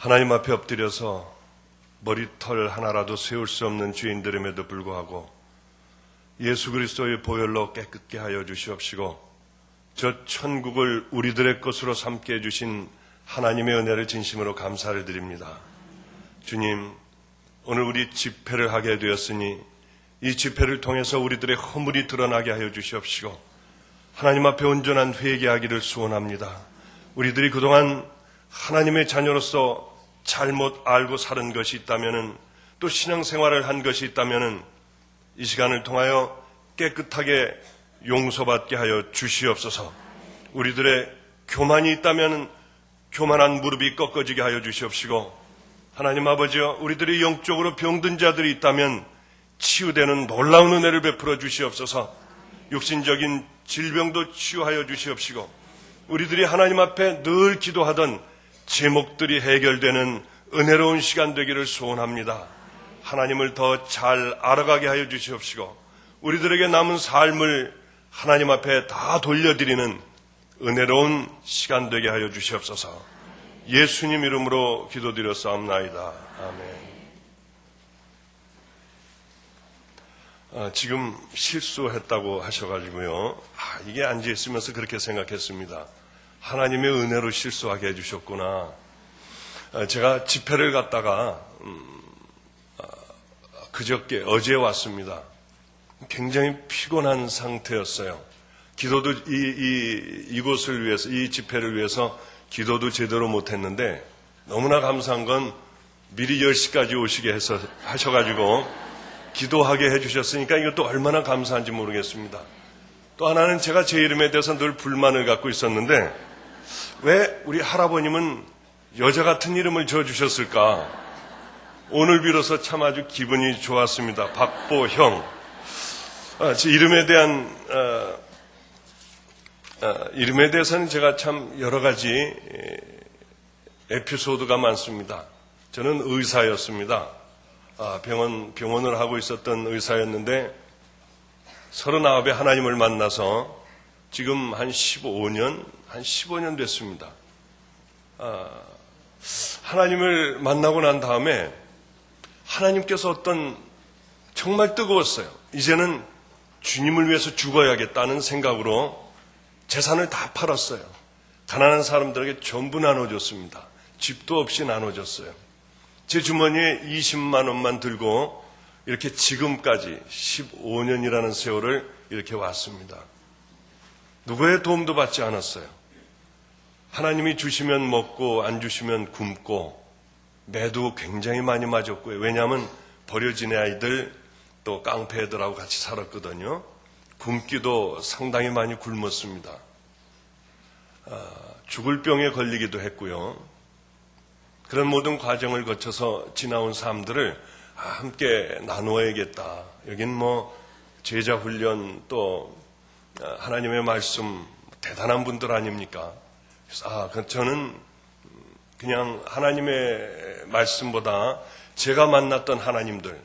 하나님 앞에 엎드려서 머리털 하나라도 세울 수 없는 죄인들임에도 불구하고 예수 그리스도의 보혈로 깨끗게 하여 주시옵시고 저 천국을 우리들의 것으로 삼게 해주신 하나님의 은혜를 진심으로 감사를 드립니다. 주님, 오늘 우리 집회를 하게 되었으니 이 집회를 통해서 우리들의 허물이 드러나게 하여 주시옵시고 하나님 앞에 온전한 회개하기를 소원합니다. 우리들이 그동안 하나님의 자녀로서 잘못 알고 사는 것이 있다면, 또 신앙생활을 한 것이 있다면 이 시간을 통하여 깨끗하게 용서받게 하여 주시옵소서. 우리들의 교만이 있다면 교만한 무릎이 꺾어지게 하여 주시옵시고, 하나님 아버지여, 우리들이 영적으로 병든 자들이 있다면 치유되는 놀라운 은혜를 베풀어 주시옵소서. 육신적인 질병도 치유하여 주시옵시고, 우리들이 하나님 앞에 늘 기도하던 제목들이 해결되는 은혜로운 시간 되기를 소원합니다. 하나님을 더 잘 알아가게 하여 주시옵시고, 우리들에게 남은 삶을 하나님 앞에 다 돌려드리는 은혜로운 시간 되게 하여 주시옵소서. 예수님 이름으로 기도드렸사옵나이다. 아멘. 지금 실수했다고 하셔가지고요. 이게 앉아있으면서 그렇게 생각했습니다. 하나님의 은혜로 실수하게 해주셨구나. 제가 집회를 갔다가 그저께 어제 왔습니다. 굉장히 피곤한 상태였어요. 기도도 이곳을 위해서, 이 집회를 위해서 기도도 제대로 못했는데 너무나 감사한 건 미리 10시까지 오시게 하셔가지고 기도하게 해주셨으니까 이것도 얼마나 감사한지 모르겠습니다. 또 하나는 제가 제 이름에 대해서 늘 불만을 갖고 있었는데 왜 우리 할아버님은 여자 같은 이름을 지어주셨을까? 오늘 비로소 참 아주 기분이 좋았습니다. 박보형. 제 이름에 대해서는 제가 참 여러 가지 에피소드가 많습니다. 저는 의사였습니다. 병원을 하고 있었던 의사였는데 39에 하나님을 만나서 지금 한 15년 됐습니다. 하나님을 만나고 난 다음에 하나님께서 정말 뜨거웠어요. 이제는 주님을 위해서 죽어야겠다는 생각으로 재산을 다 팔았어요. 가난한 사람들에게 전부 나눠줬습니다. 집도 없이 나눠줬어요. 제 주머니에 20만 원만 들고 이렇게 지금까지 15년이라는 세월을 이렇게 왔습니다. 누구의 도움도 받지 않았어요. 하나님이 주시면 먹고 안 주시면 굶고 매도 굉장히 많이 맞았고요. 왜냐하면 버려진 아이들 또 깡패 애들하고 같이 살았거든요. 굶기도 상당히 많이 굶었습니다. 죽을 병에 걸리기도 했고요. 그런 모든 과정을 거쳐서 지나온 삶들을 함께 나누어야겠다. 여긴 제자 훈련 또 하나님의 말씀 대단한 분들 아닙니까? 그래서 저는 그냥 하나님의 말씀보다 제가 만났던 하나님들,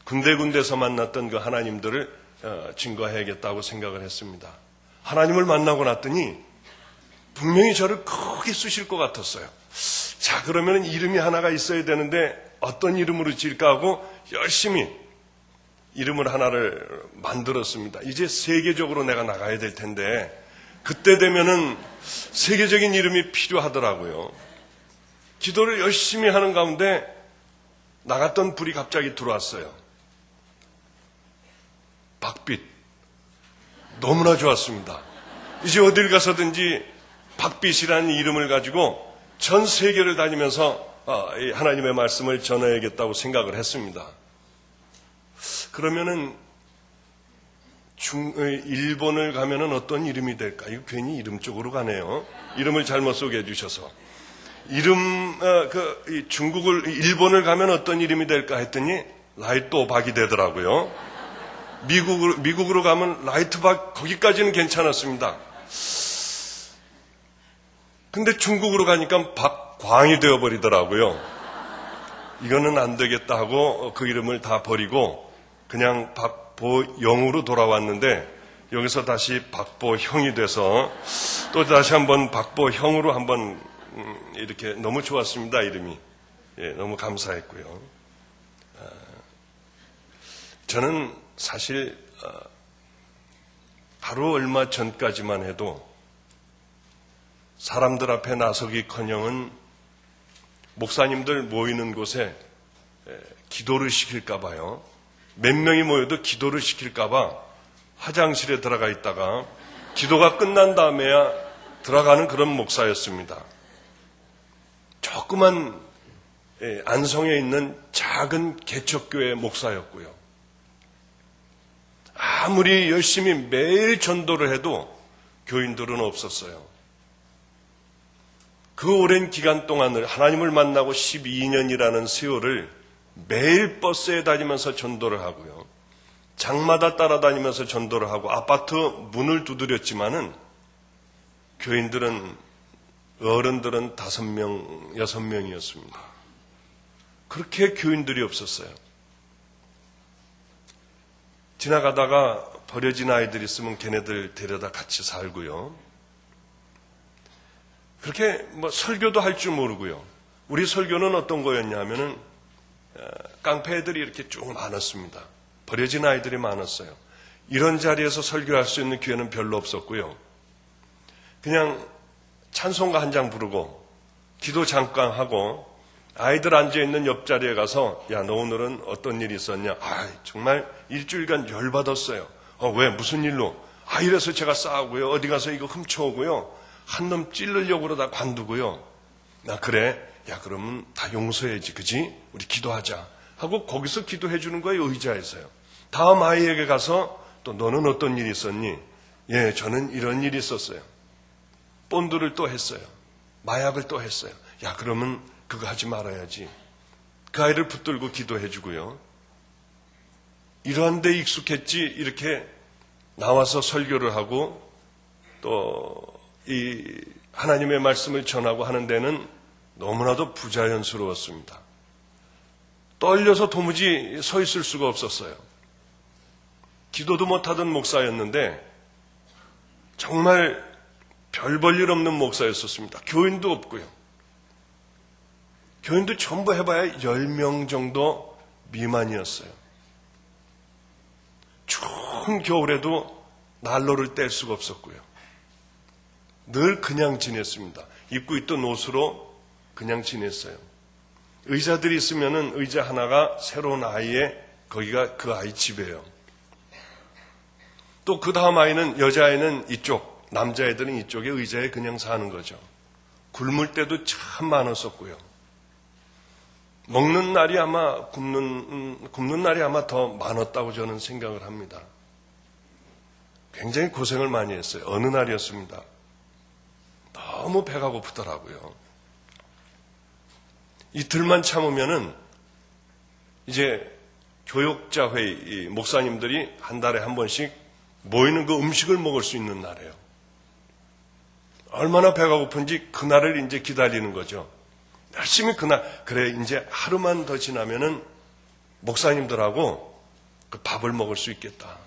군데군데서 만났던 그 하나님들을 증거해야겠다고 생각을 했습니다. 하나님을 만나고 났더니 분명히 저를 크게 쓰실 것 같았어요. 자, 그러면 이름이 하나가 있어야 되는데 어떤 이름으로 지을까 하고 열심히 이름을 하나를 만들었습니다. 이제 세계적으로 내가 나가야 될 텐데 그때 되면은 세계적인 이름이 필요하더라고요. 기도를 열심히 하는 가운데 나갔던 불이 갑자기 들어왔어요. 박빛. 너무나 좋았습니다. 이제 어딜 가서든지 박빛이라는 이름을 가지고 전 세계를 다니면서 하나님의 말씀을 전해야겠다고 생각을 했습니다. 그러면은 일본을 가면은 어떤 이름이 될까? 이거 괜히 이름 쪽으로 가네요. 이름을 잘못 소개해 주셔서. 일본을 가면 어떤 이름이 될까 했더니 라이토박이 되더라고요. 미국으로 가면 라이트박, 거기까지는 괜찮았습니다. 근데 중국으로 가니까 박광이 되어버리더라고요. 이거는 안 되겠다 하고 그 이름을 다 버리고 그냥 박보영으로 돌아왔는데 여기서 다시 박보형이 돼서 또 다시 한번 박보형으로 한번 이렇게 너무 좋았습니다. 이름이. 예, 너무 감사했고요. 저는 사실 바로 얼마 전까지만 해도 사람들 앞에 나서기커녕은 목사님들 모이는 곳에 기도를 시킬까 봐요. 몇 명이 모여도 기도를 시킬까 봐 화장실에 들어가 있다가 기도가 끝난 다음에야 들어가는 그런 목사였습니다. 조그만 안성에 있는 작은 개척교회 목사였고요. 아무리 열심히 매일 전도를 해도 교인들은 없었어요. 그 오랜 기간 동안을 하나님을 만나고 12년이라는 세월을 매일 버스에 다니면서 전도를 하고요. 장마다 따라다니면서 전도를 하고 아파트 문을 두드렸지만은 교인들은 어른들은 5명, 6명이었습니다. 그렇게 교인들이 없었어요. 지나가다가 버려진 아이들 있으면 걔네들 데려다 같이 살고요. 그렇게 설교도 할 줄 모르고요. 우리 설교는 어떤 거였냐면은 깡패들이 이렇게 쭉 많았습니다. 버려진 아이들이 많았어요. 이런 자리에서 설교할 수 있는 기회는 별로 없었고요. 그냥 찬송가 한 장 부르고 기도 잠깐 하고 아이들 앉아있는 옆자리에 가서 야, 너 오늘은 어떤 일이 있었냐? 정말 일주일간 열받았어요. 왜? 무슨 일로? 이래서 제가 싸우고요. 어디 가서 이거 훔쳐오고요. 한 놈 찌르려고 그러다 관두고요. 그래? 야, 그러면 다 용서해야지. 그지? 우리 기도하자. 하고 거기서 기도해 주는 거예요. 의자에서요. 다음 아이에게 가서 또 너는 어떤 일이 있었니? 예, 저는 이런 일이 있었어요. 본드를 또 했어요. 마약을 또 했어요. 야, 그러면 그거 하지 말아야지. 그 아이를 붙들고 기도해 주고요. 이러한 데 익숙했지 이렇게 나와서 설교를 하고 또 이 하나님의 말씀을 전하고 하는 데는 너무나도 부자연스러웠습니다. 떨려서 도무지 서 있을 수가 없었어요. 기도도 못하던 목사였는데 정말 별 볼 일 없는 목사였었습니다. 교인도 없고요. 교인도 전부 해봐야 10명 정도 미만이었어요. 추운 겨울에도 난로를 뗄 수가 없었고요. 늘 그냥 지냈습니다. 입고 있던 옷으로 그냥 지냈어요. 의자들이 있으면은 의자 하나가 새로운 아이의 거기가 그 아이 집이에요. 또 그 다음 아이는 여자아이는 이쪽, 남자애들은 이쪽에 의자에 그냥 사는 거죠. 굶을 때도 참 많았었고요. 먹는 날이 아마 굶는 날이 아마 더 많았다고 저는 생각을 합니다. 굉장히 고생을 많이 했어요. 어느 날이었습니다. 너무 배가 고프더라고요. 이틀만 참으면은 이제 교역자 회의, 목사님들이 한 달에 한 번씩 모이는 그 음식을 먹을 수 있는 날이에요. 얼마나 배가 고픈지 그날을 이제 기다리는 거죠. 열심히 그날, 그래, 이제 하루만 더 지나면은 목사님들하고 그 밥을 먹을 수 있겠다.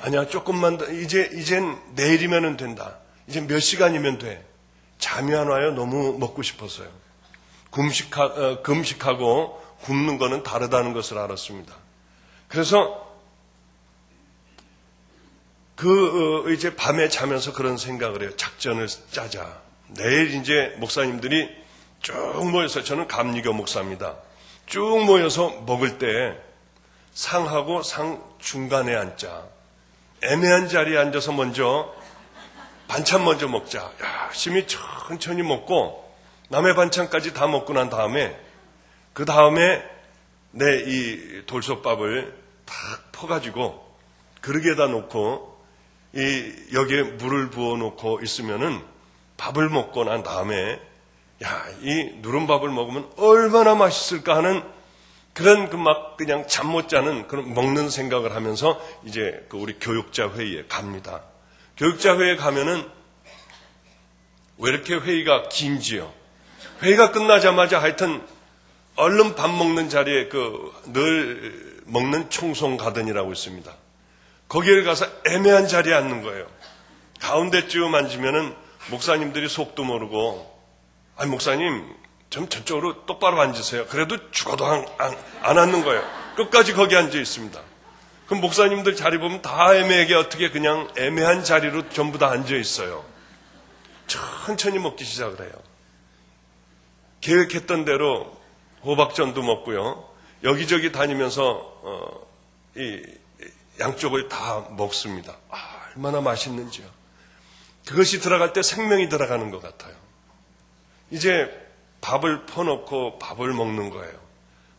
아니야, 조금만 더, 이젠 내일이면 된다. 이제 몇 시간이면 돼. 잠이 안 와요. 너무 먹고 싶어서요. 금식하고 굶는 거는 다르다는 것을 알았습니다. 그래서 이제 밤에 자면서 그런 생각을 해요. 작전을 짜자. 내일 이제 목사님들이 쭉 모여서, 저는 감리교 목사입니다. 쭉 모여서 먹을 때 상하고 상 중간에 앉자. 애매한 자리에 앉아서 먼저 반찬 먼저 먹자. 열심히 천천히 먹고 남의 반찬까지 다 먹고 난 다음에 그 다음에 내 이 돌솥밥을 탁 퍼가지고 그릇에다 놓고 여기에 물을 부어 놓고 있으면은 밥을 먹고 난 다음에 이 누른밥을 먹으면 얼마나 맛있을까 하는 그런 그냥 잠 못 자는 그런 먹는 생각을 하면서 이제 우리 교육자 회의에 갑니다. 교육자 회의에 가면은 왜 이렇게 회의가 긴지요? 회의가 끝나자마자 하여튼 얼른 밥 먹는 자리에 늘 먹는 총송 가든이라고 있습니다. 거기에 가서 애매한 자리에 앉는 거예요. 가운데쯤 앉으면은 목사님들이 속도 모르고 아니, 목사님, 좀 저쪽으로 똑바로 앉으세요. 그래도 죽어도 안 앉는 거예요. 끝까지 거기 앉아 있습니다. 그럼 목사님들 자리 보면 다 애매하게 어떻게 그냥 애매한 자리로 전부 다 앉아 있어요. 천천히 먹기 시작을 해요. 계획했던 대로 호박전도 먹고요. 여기저기 다니면서 이 양쪽을 다 먹습니다. 얼마나 맛있는지요. 그것이 들어갈 때 생명이 들어가는 것 같아요. 이제 밥을 퍼놓고 밥을 먹는 거예요.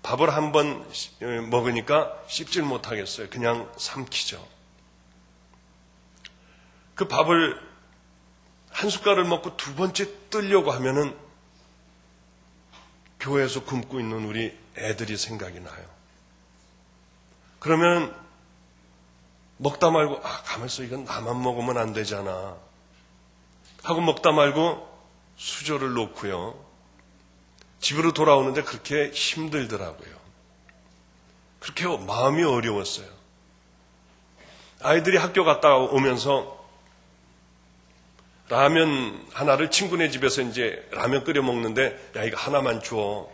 밥을 한 번 먹으니까 씹질 못하겠어요. 그냥 삼키죠. 그 밥을 한 숟갈을 먹고 두 번째 뜨려고 하면은 교회에서 굶고 있는 우리 애들이 생각이 나요. 그러면 먹다 말고 가만있어, 이건 나만 먹으면 안 되잖아 하고 먹다 말고 수저를 놓고요. 집으로 돌아오는데 그렇게 힘들더라고요. 그렇게 마음이 어려웠어요. 아이들이 학교 갔다 오면서 라면 하나를 친구네 집에서 이제 라면 끓여 먹는데, 야, 이거 하나만 줘.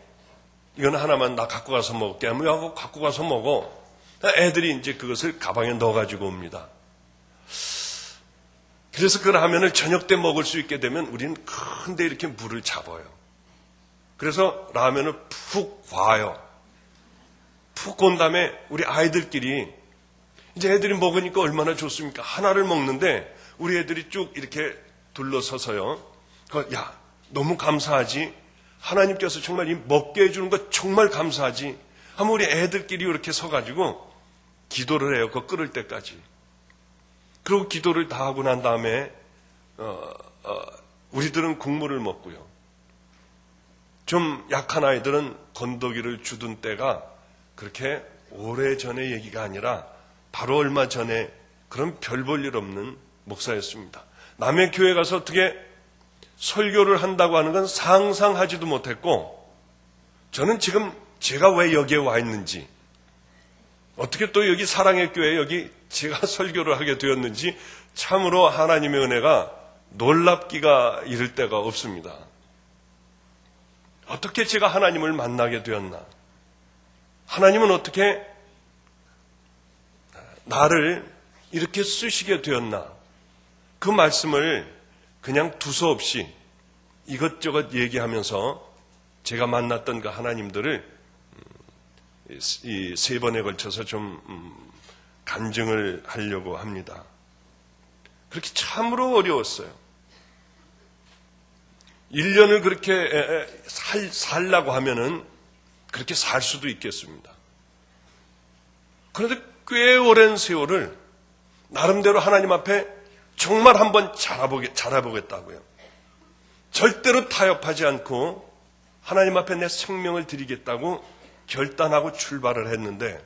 이건 하나만 나 갖고 가서 먹을게 하면, 야, 갖고 가서 먹어. 애들이 이제 그것을 가방에 넣어가지고 옵니다. 그래서 그 라면을 저녁 때 먹을 수 있게 되면 우리는 큰데 이렇게 물을 잡아요. 그래서 라면을 푹 과요. 푹 곤 다음에 우리 아이들끼리, 이제 애들이 먹으니까 얼마나 좋습니까? 하나를 먹는데 우리 애들이 쭉 이렇게 둘러서서요. 야, 너무 감사하지? 하나님께서 정말 이 먹게 해주는 거 정말 감사하지? 하면 우리 애들끼리 이렇게 서가지고 기도를 해요. 그거 끓을 때까지. 그리고 기도를 다 하고 난 다음에 우리들은 국물을 먹고요. 좀 약한 아이들은 건더기를 주던 때가 그렇게 오래전의 얘기가 아니라 바로 얼마 전에 그런 별 볼 일 없는 목사였습니다. 남의 교회 가서 어떻게 설교를 한다고 하는 건 상상하지도 못했고, 저는 지금 제가 왜 여기에 와 있는지, 어떻게 또 여기 사랑의 교회에 여기 제가 설교를 하게 되었는지 참으로 하나님의 은혜가 놀랍기가 이를 데가 없습니다. 어떻게 제가 하나님을 만나게 되었나? 하나님은 어떻게 나를 이렇게 쓰시게 되었나? 그 말씀을 그냥 두서없이 이것저것 얘기하면서 제가 만났던 그 하나님들을 이 세 번에 걸쳐서 좀 간증을 하려고 합니다. 그렇게 참으로 어려웠어요. 1년을 그렇게 살라고 하면은 그렇게 살 수도 있겠습니다. 그런데 꽤 오랜 세월을 나름대로 하나님 앞에 정말 한번 잘해보겠다고요. 절대로 타협하지 않고 하나님 앞에 내 생명을 드리겠다고 결단하고 출발을 했는데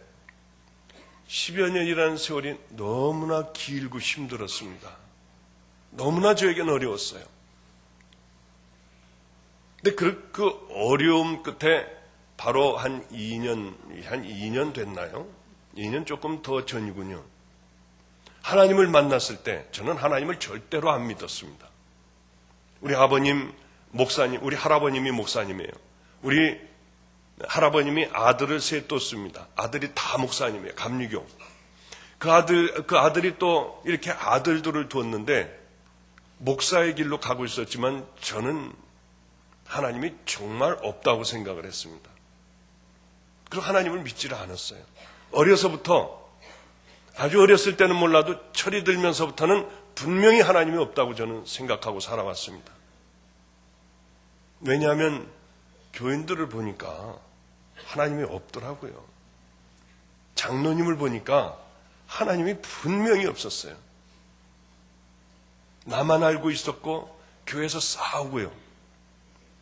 10여 년이라는 세월이 너무나 길고 힘들었습니다. 너무나 저에게는 어려웠어요. 근데 그 어려움 끝에 바로 한 2년 됐나요? 2년 조금 더 전이군요. 하나님을 만났을 때 저는 하나님을 절대로 안 믿었습니다. 우리 아버님 목사님, 우리 할아버님이 목사님이에요. 우리 할아버님이 아들을 셋 뒀습니다. 아들이 다 목사님이에요. 감리교. 그 아들이 또 이렇게 아들들을 뒀는데 목사의 길로 가고 있었지만 저는 하나님이 정말 없다고 생각을 했습니다. 그리고 하나님을 믿지를 않았어요. 어려서부터, 아주 어렸을 때는 몰라도 철이 들면서부터는 분명히 하나님이 없다고 저는 생각하고 살아왔습니다. 왜냐하면 교인들을 보니까 하나님이 없더라고요. 장로님을 보니까 하나님이 분명히 없었어요. 나만 알고 있었고 교회에서 싸우고요.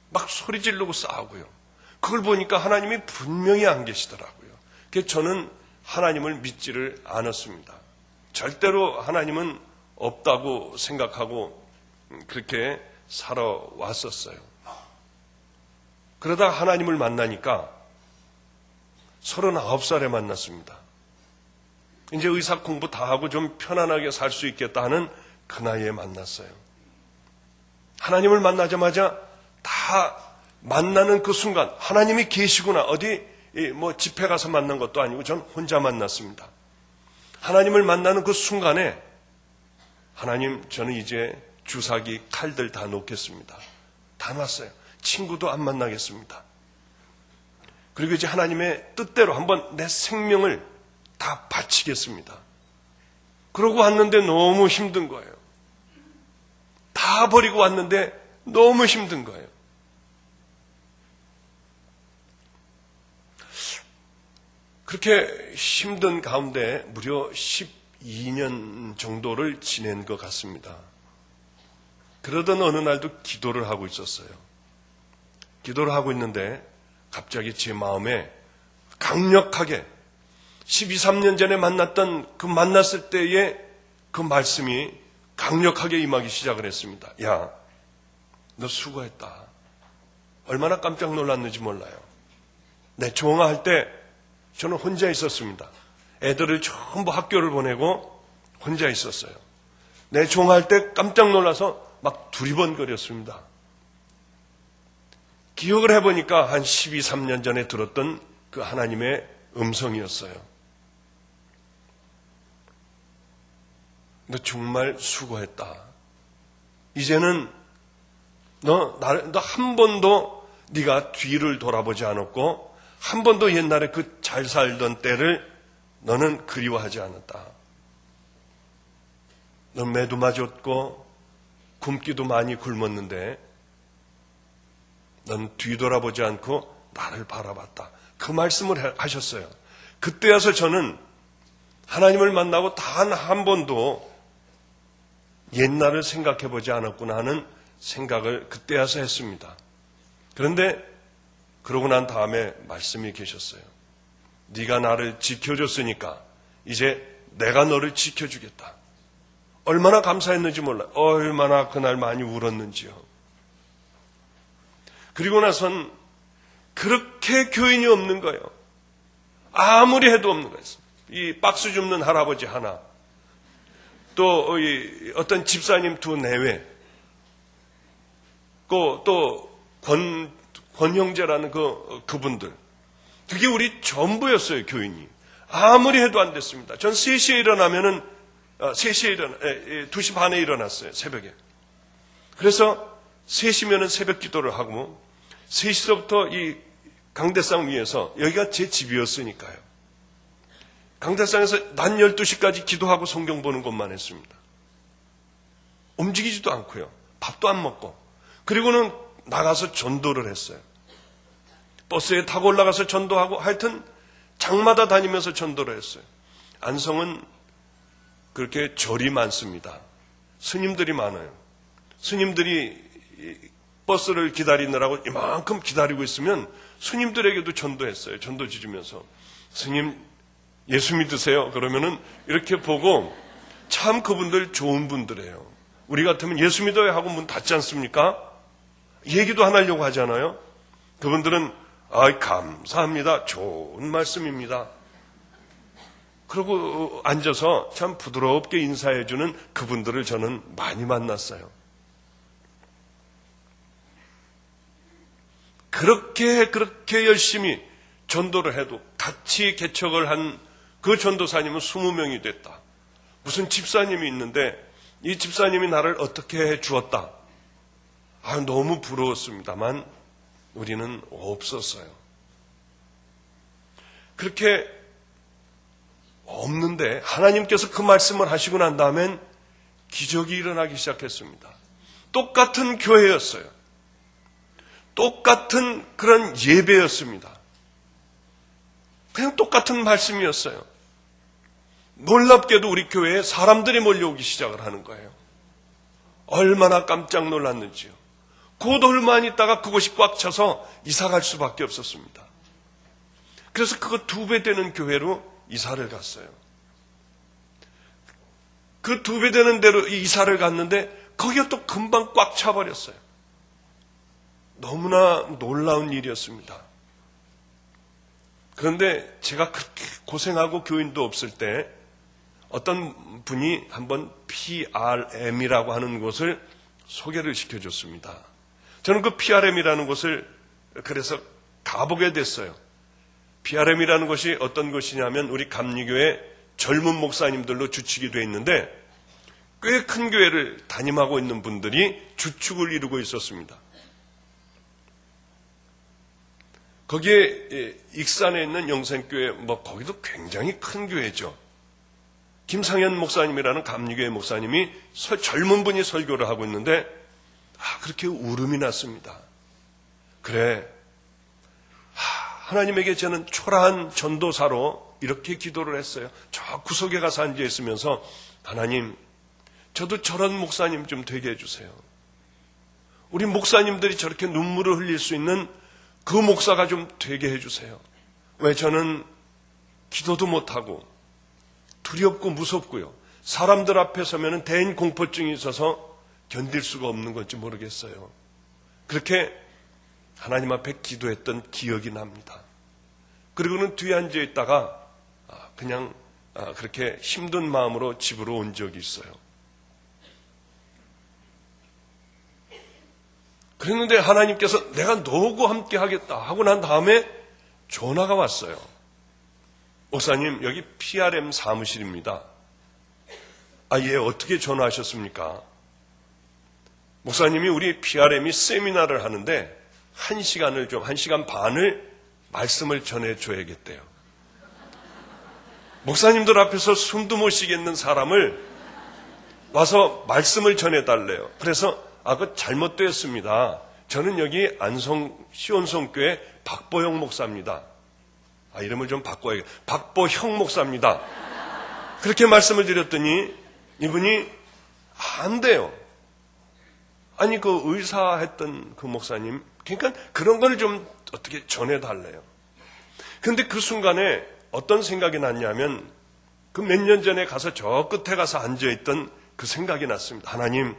막 소리 지르고 싸우고요. 그걸 보니까 하나님이 분명히 안 계시더라고요. 그래서 저는 하나님을 믿지를 않았습니다. 절대로 하나님은 없다고 생각하고 그렇게 살아왔었어요. 그러다 하나님을 만나니까 39살에 만났습니다. 이제 의사 공부 다 하고 좀 편안하게 살 수 있겠다 하는 그 나이에 만났어요. 하나님을 만나자마자 다 만나는 그 순간 하나님이 계시구나. 어디 뭐 집회 가서 만난 것도 아니고 전 혼자 만났습니다. 하나님을 만나는 그 순간에 하나님, 저는 이제 주사기 칼들 다 놓겠습니다. 다 놨어요. 친구도 안 만나겠습니다. 그리고 이제 하나님의 뜻대로 한번 내 생명을 다 바치겠습니다. 그러고 왔는데 너무 힘든 거예요. 다 버리고 왔는데 너무 힘든 거예요. 그렇게 힘든 가운데 무려 12년 정도를 지낸 것 같습니다. 그러던 어느 날도 기도를 하고 있었어요. 기도를 하고 있는데 갑자기 제 마음에 강력하게 12, 13년 전에 만났던 그 만났을 때의 그 말씀이 강력하게 임하기 시작을 했습니다. 야, 너 수고했다. 얼마나 깜짝 놀랐는지 몰라요. 내 종아할 때 저는 혼자 있었습니다. 애들을 전부 학교를 보내고 혼자 있었어요. 내 종아할 때 깜짝 놀라서 막 두리번거렸습니다. 기억을 해보니까 한 12, 13년 전에 들었던 그 하나님의 음성이었어요. 너 정말 수고했다. 이제는 너 한 번도 네가 뒤를 돌아보지 않았고 한 번도 옛날에 그 잘 살던 때를 너는 그리워하지 않았다. 넌 매도 맞았고 굶기도 많이 굶었는데 넌 뒤돌아보지 않고 나를 바라봤다. 그 말씀을 하셨어요. 그때 와서 저는 하나님을 만나고 단 한 번도 옛날을 생각해보지 않았구나 하는 생각을 그때 와서 했습니다. 그런데 그러고 난 다음에 말씀이 계셨어요. 네가 나를 지켜줬으니까 이제 내가 너를 지켜주겠다. 얼마나 감사했는지 몰라요. 얼마나 그날 많이 울었는지요. 그리고 나선 그렇게 교인이 없는 거예요. 아무리 해도 없는 거예요. 이 박수 줍는 할아버지 하나, 또 어떤 집사님 두 내외, 또 권형제라는 그분들, 그게 우리 전부였어요. 교인이 아무리 해도 안 됐습니다. 전 3시에 일어나면은 2시 반에 일어났어요. 새벽에. 그래서 3시면은 새벽 기도를 하고 3시서부터 이 강대상 위에서, 여기가 제 집이었으니까요, 강대상에서 낮 12시까지 기도하고 성경 보는 것만 했습니다. 움직이지도 않고요. 밥도 안 먹고. 그리고는 나가서 전도를 했어요. 버스에 타고 올라가서 전도하고, 하여튼 장마다 다니면서 전도를 했어요. 안성은 그렇게 절이 많습니다. 스님들이 많아요. 스님들이 버스를 기다리느라고 이만큼 기다리고 있으면 스님들에게도 전도했어요. 전도지 주면서, 스님 예수 믿으세요? 그러면은 이렇게 보고, 참 그분들 좋은 분들이에요. 우리 같으면 예수 믿어요 하고 문 닫지 않습니까? 얘기도 안 하려고 하잖아요. 그분들은 감사합니다. 좋은 말씀입니다. 그러고 앉아서 참 부드럽게 인사해주는 그분들을 저는 많이 만났어요. 그렇게 열심히 전도를 해도 같이 개척을 한 그 전도사님은 20명이 됐다. 무슨 집사님이 있는데 이 집사님이 나를 어떻게 해 주었다. 너무 부러웠습니다만 우리는 없었어요. 그렇게 없는데 하나님께서 그 말씀을 하시고 난 다음엔 기적이 일어나기 시작했습니다. 똑같은 교회였어요. 똑같은 그런 예배였습니다. 그냥 똑같은 말씀이었어요. 놀랍게도 우리 교회에 사람들이 몰려오기 시작을 하는 거예요. 얼마나 깜짝 놀랐는지요. 곧 얼마 안 있다가 그곳이 꽉 차서 이사 갈 수밖에 없었습니다. 그래서 그거 2배 되는 교회로 이사를 갔어요. 그 2배 되는 데로 이사를 갔는데 거기가 또 금방 꽉 차버렸어요. 너무나 놀라운 일이었습니다. 그런데 제가 그렇게 고생하고 교인도 없을 때 어떤 분이 한번 PRM이라고 하는 곳을 소개를 시켜줬습니다. 저는 그 PRM이라는 곳을 그래서 가보게 됐어요. PRM이라는 것이 어떤 것이냐면 우리 감리교회 젊은 목사님들로 주축이 되어 있는데 꽤 큰 교회를 담임하고 있는 분들이 주축을 이루고 있었습니다. 거기에 익산에 있는 영생교회 거기도 굉장히 큰 교회죠. 김상현 목사님이라는 감리교회 목사님이 젊은 분이 설교를 하고 있는데 그렇게 울음이 났습니다. 그래, 하나님에게 저는 초라한 전도사로 이렇게 기도를 했어요. 저 구석에 가서 앉아 있으면서 하나님, 저도 저런 목사님 좀 되게 해주세요. 우리 목사님들이 저렇게 눈물을 흘릴 수 있는 그 목사가 좀 되게 해주세요. 왜 저는 기도도 못하고 두렵고 무섭고요. 사람들 앞에 서면 대인 공포증이 있어서 견딜 수가 없는 건지 모르겠어요. 그렇게 하나님 앞에 기도했던 기억이 납니다. 그리고는 뒤에 앉아 있다가 그냥 그렇게 힘든 마음으로 집으로 온 적이 있어요. 그랬는데 하나님께서 내가 너하고 함께 하겠다 하고 난 다음에 전화가 왔어요. 목사님, 여기 PRM 사무실입니다. 예, 어떻게 전화하셨습니까? 목사님이 우리 PRM이 세미나를 하는데 1시간 반을 말씀을 전해줘야겠대요. 목사님들 앞에서 숨도 못 쉬겠는 사람을 와서 말씀을 전해달래요. 그래서 그거 잘못되었습니다. 저는 여기 안성 시온성교회 박보형 목사입니다. 이름을 좀 바꿔야겠다. 박보형 목사입니다. 그렇게 말씀을 드렸더니 이분이 안 돼요. 아니 그 의사 했던 그 목사님, 그러니까 그런 걸 좀 어떻게 전해달래요. 그런데 그 순간에 어떤 생각이 났냐면 그 몇 년 전에 가서 저 끝에 가서 앉아있던 그 생각이 났습니다. 하나님,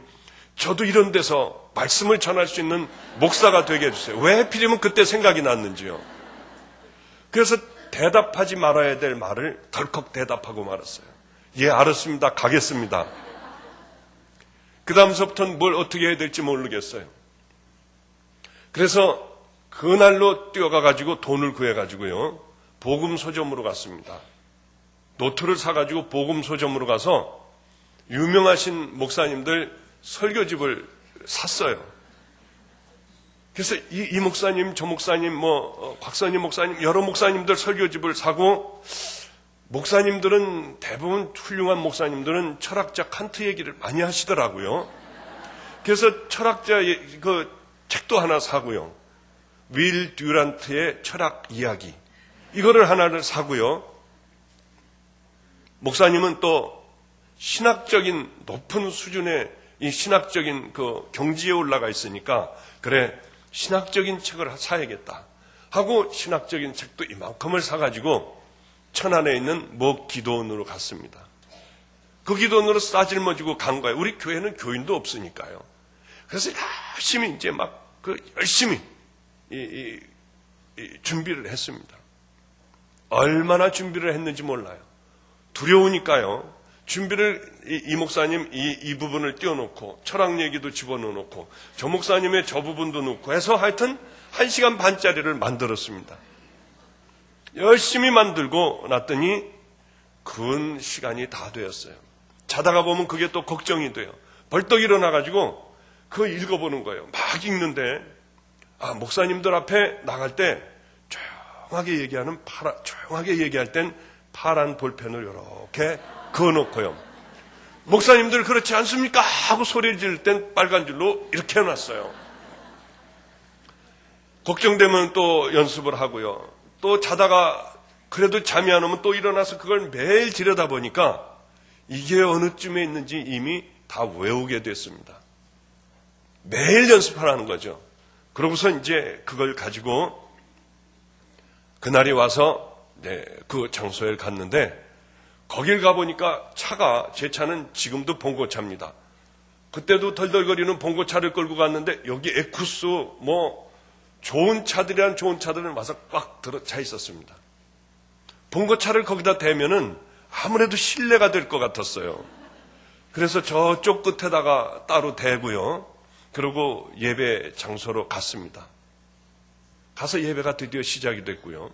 저도 이런 데서 말씀을 전할 수 있는 목사가 되게 해주세요. 왜 하필이면 그때 생각이 났는지요. 그래서 대답하지 말아야 될 말을 덜컥 대답하고 말았어요. 예, 알았습니다. 가겠습니다. 그 다음서부터는 뭘 어떻게 해야 될지 모르겠어요. 그래서 그날로 뛰어가가지고 돈을 구해가지고요, 복음서점으로 갔습니다. 노트를 사가지고 복음서점으로 가서 유명하신 목사님들 설교집을 샀어요. 그래서 이 목사님, 저 목사님, 곽선임 목사님, 여러 목사님들 설교집을 사고, 목사님들은 대부분 훌륭한 목사님들은 철학자 칸트 얘기를 많이 하시더라고요. 그래서 철학자 그 책도 하나 사고요. 윌 듀란트의 철학 이야기, 이거를 하나를 사고요. 목사님은 또 신학적인 높은 수준의 이 신학적인 그 경지에 올라가 있으니까 그래, 신학적인 책을 사야겠다 하고 신학적인 책도 이만큼을 사가지고 천안에 있는 모 기도원으로 갔습니다. 그 기도원으로 싸질머지고 간 거예요. 우리 교회는 교인도 없으니까요. 그래서 열심히 이제 열심히 준비를 했습니다. 얼마나 준비를 했는지 몰라요. 두려우니까요. 준비를 이 목사님 이 부분을 띄워놓고 철학 얘기도 집어넣어놓고 저 목사님의 저 부분도 넣고 해서 하여튼 1시간 반짜리를 만들었습니다. 열심히 만들고 났더니 근 시간이 다 되었어요. 자다가 보면 그게 또 걱정이 돼요. 벌떡 일어나가지고 그거 읽어보는 거예요. 막 읽는데 목사님들 앞에 나갈 때 조용하게 얘기할 땐 파란 볼펜을 이렇게 그어놓고요. 목사님들 그렇지 않습니까? 하고 소리 지를 땐 빨간 줄로 이렇게 해놨어요. 걱정되면 또 연습을 하고요. 또 자다가 그래도 잠이 안 오면 또 일어나서 그걸 매일 들여다보니까 이게 어느쯤에 있는지 이미 다 외우게 됐습니다. 매일 연습하라는 거죠. 그러고서 이제 그걸 가지고 그날이 와서 그 장소에 갔는데 거길 가보니까 제 차는 지금도 봉고차입니다. 그때도 덜덜거리는 봉고차를 끌고 갔는데 여기 에쿠스 좋은 차들은 와서 꽉 들어차 있었습니다. 봉고차를 거기다 대면은 아무래도 실내가 될 것 같았어요. 그래서 저쪽 끝에다가 따로 대고요. 그러고 예배 장소로 갔습니다. 가서 예배가 드디어 시작이 됐고요.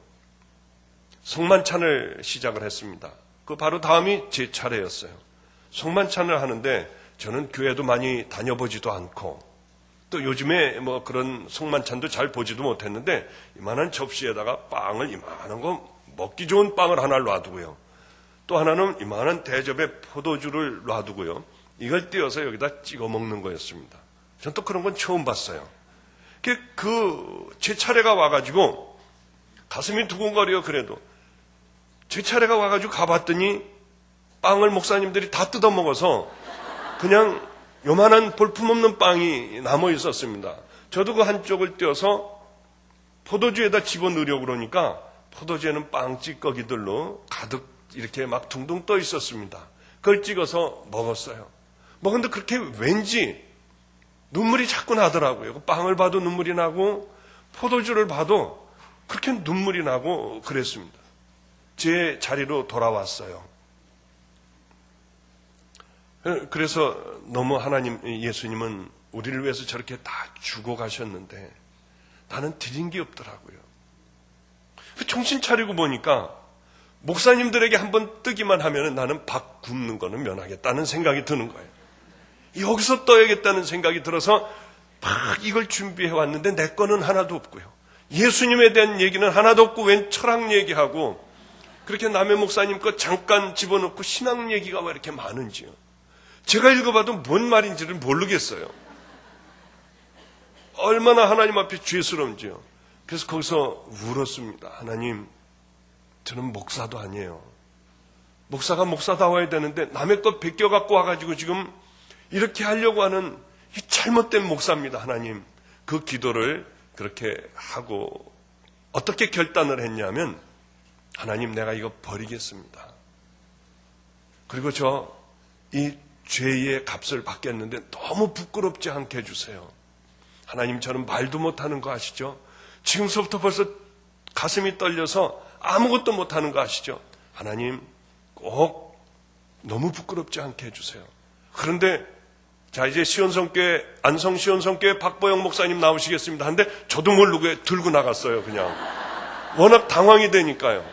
성만찬을 시작을 했습니다. 그 바로 다음이 제 차례였어요. 성만찬을 하는데 저는 교회도 많이 다녀보지도 않고 또 요즘에 뭐 그런 성만찬도 잘 보지도 못했는데 이만한 접시에다가 빵을 이만한 거 먹기 좋은 빵을 하나 놔두고요. 또 하나는 이만한 대접에 포도주를 놔두고요. 이걸 띄어서 여기다 찍어 먹는 거였습니다. 전 또 그런 건 처음 봤어요. 제 차례가 와가지고 가슴이 두근거려. 그래도 제 차례가 와가지고 가봤더니 빵을 목사님들이 다 뜯어 먹어서 그냥 요만한 볼품없는 빵이 남아 있었습니다. 저도 그 한쪽을 떼어서 포도주에다 집어넣으려고 그러니까 포도주에는 빵 찌꺼기들로 가득 이렇게 막 둥둥 떠 있었습니다. 그걸 찍어서 먹었어요. 먹는데 그렇게 왠지 눈물이 자꾸 나더라고요. 빵을 봐도 눈물이 나고 포도주를 봐도 그렇게 눈물이 나고 그랬습니다. 제 자리로 돌아왔어요. 그래서 너무 예수님은 우리를 위해서 저렇게 다 주고 가셨는데 나는 드린 게 없더라고요. 정신 차리고 보니까 목사님들에게 한번 뜨기만 하면 나는 밥 굶는 거는 면하겠다는 생각이 드는 거예요. 여기서 떠야겠다는 생각이 들어서 막 이걸 준비해 왔는데 내 거는 하나도 없고요. 예수님에 대한 얘기는 하나도 없고 웬 철학 얘기하고 그렇게 남의 목사님 거 잠깐 집어넣고 신앙 얘기가 왜 이렇게 많은지요. 제가 읽어봐도 뭔 말인지를 모르겠어요. 얼마나 하나님 앞에 죄스러운지요. 그래서 거기서 울었습니다. 하나님, 저는 목사도 아니에요. 목사가 목사다워야 되는데 남의 것 베껴갖고 와가지고 지금 이렇게 하려고 하는 이 잘못된 목사입니다. 하나님, 그 기도를 그렇게 하고 어떻게 결단을 했냐면 하나님, 내가 이거 버리겠습니다. 그리고 이 죄의 값을 받겠는데 너무 부끄럽지 않게 해주세요. 하나님, 저는 말도 못하는 거 아시죠? 지금서부터 벌써 가슴이 떨려서 아무것도 못하는 거 아시죠? 하나님, 꼭 너무 부끄럽지 않게 해주세요. 그런데 자, 이제 시온성교회, 안성 시온성교회 박보영 목사님 나오시겠습니다. 한데 저도 모르게 들고 나갔어요. 그냥 워낙 당황이 되니까요.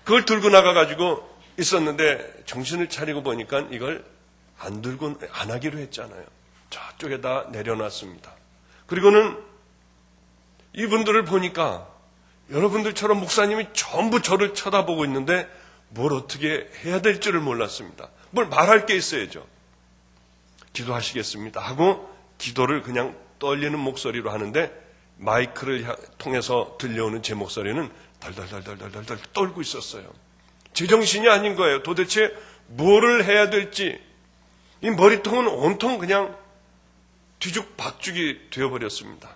그걸 들고 나가가지고 있었는데 정신을 차리고 보니까 이걸 안 하기로 했잖아요. 저쪽에다 내려놨습니다. 그리고는 이분들을 보니까 여러분들처럼 목사님이 전부 저를 쳐다보고 있는데 뭘 어떻게 해야 될 줄을 몰랐습니다. 뭘 말할 게 있어야죠. 기도하시겠습니다 하고 기도를 그냥 떨리는 목소리로 하는데 마이크를 통해서 들려오는 제 목소리는 덜덜덜덜덜덜 떨고 있었어요. 제정신이 아닌 거예요. 도대체 뭐를 해야 될지. 이 머리통은 온통 그냥 뒤죽박죽이 되어버렸습니다.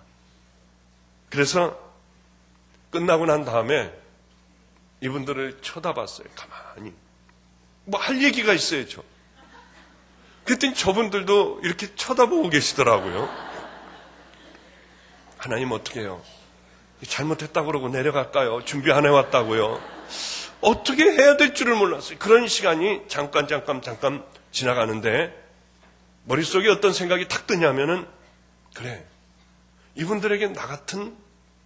그래서 끝나고 난 다음에 이분들을 쳐다봤어요. 가만히. 뭐 할 얘기가 있어야죠. 그랬더니 저분들도 이렇게 쳐다보고 계시더라고요. 하나님 어떻게 해요? 잘못했다고 그러고 내려갈까요? 준비 안 해왔다고요? 어떻게 해야 될 줄을 몰랐어요. 그런 시간이 잠깐 지나가는데 머릿속에 어떤 생각이 탁 뜨냐면은 그래, 이분들에게 나 같은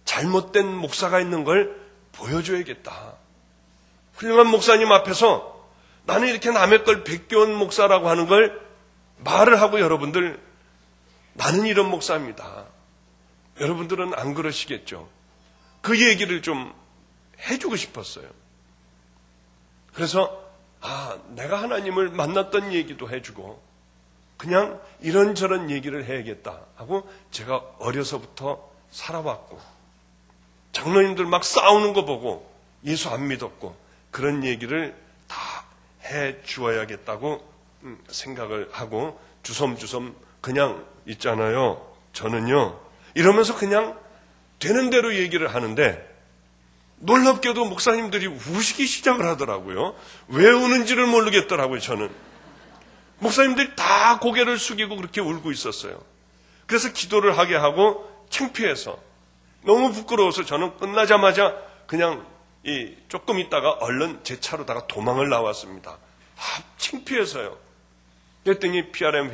잘못된 목사가 있는 걸 보여줘야겠다. 훌륭한 목사님 앞에서 나는 이렇게 남의 걸 베껴온 목사라고 하는 걸 말을 하고 여러분들 나는 이런 목사입니다. 여러분들은 안 그러시겠죠. 그 얘기를 좀 해주고 싶었어요. 그래서 내가 하나님을 만났던 얘기도 해주고 그냥 이런저런 얘기를 해야겠다 하고 제가 어려서부터 살아왔고 장로님들 막 싸우는 거 보고 예수 안 믿었고 그런 얘기를 다 해주어야겠다고 생각을 하고 주섬주섬 그냥 있잖아요. 저는요 이러면서 그냥 되는 대로 얘기를 하는데 놀랍게도 목사님들이 우시기 시작을 하더라고요. 왜 우는지를 모르겠더라고요. 저는 목사님들이 다 고개를 숙이고 그렇게 울고 있었어요. 그래서 기도를 하게 하고 창피해서 너무 부끄러워서 저는 끝나자마자 그냥 조금 있다가 얼른 제 차로다가 도망을 나왔습니다. 창피해서요. 그랬더니 PRM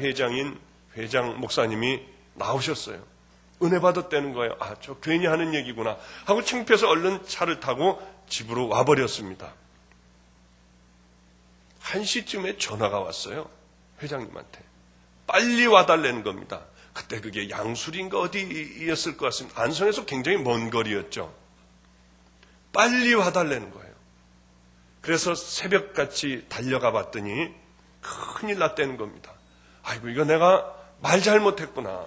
회장 목사님이 나오셨어요. 은혜 받았다는 거예요. 아, 저 괜히 하는 얘기구나 하고 창피해서 얼른 차를 타고 집으로 와버렸습니다. 1시쯤에 전화가 왔어요. 회장님한테. 빨리 와달라는 겁니다. 그때 그게 양술인가 어디였을 것 같습니다. 안성에서 굉장히 먼 거리였죠. 빨리 와달라는 거예요. 그래서 새벽같이 달려가 봤더니 큰일 났다는 겁니다. 아이고, 이거 내가 말 잘못했구나.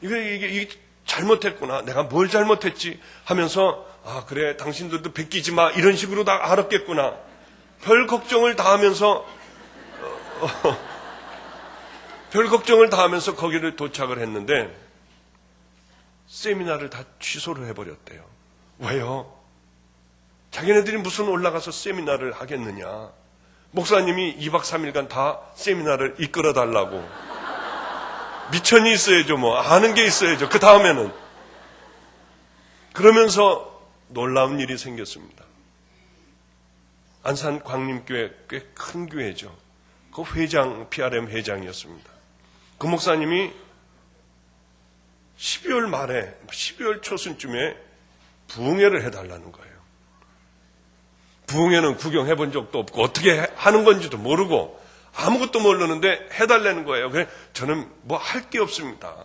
이게 잘못했구나. 내가 뭘 잘못했지 하면서, 아, 그래, 당신들도 베끼지 마. 이런 식으로 다 알았겠구나. 별 걱정을 다 하면서, 거기를 도착을 했는데, 세미나를 다 취소를 해버렸대요. 왜요? 자기네들이 무슨 올라가서 세미나를 하겠느냐. 목사님이 2박 3일간 다 세미나를 이끌어 달라고. 미천이 있어야죠, 뭐. 아는 게 있어야죠. 그 다음에는. 그러면서 놀라운 일이 생겼습니다. 안산 광림교회 꽤 큰 교회죠. 그 회장, PRM 회장이었습니다. 그 목사님이 12월 말에, 12월 초순쯤에 부흥회를 해달라는 거예요. 부흥회는 구경해 본 적도 없고 어떻게 하는 건지도 모르고 아무것도 모르는데 해달라는 거예요. 그래 저는 뭐 할 게 없습니다.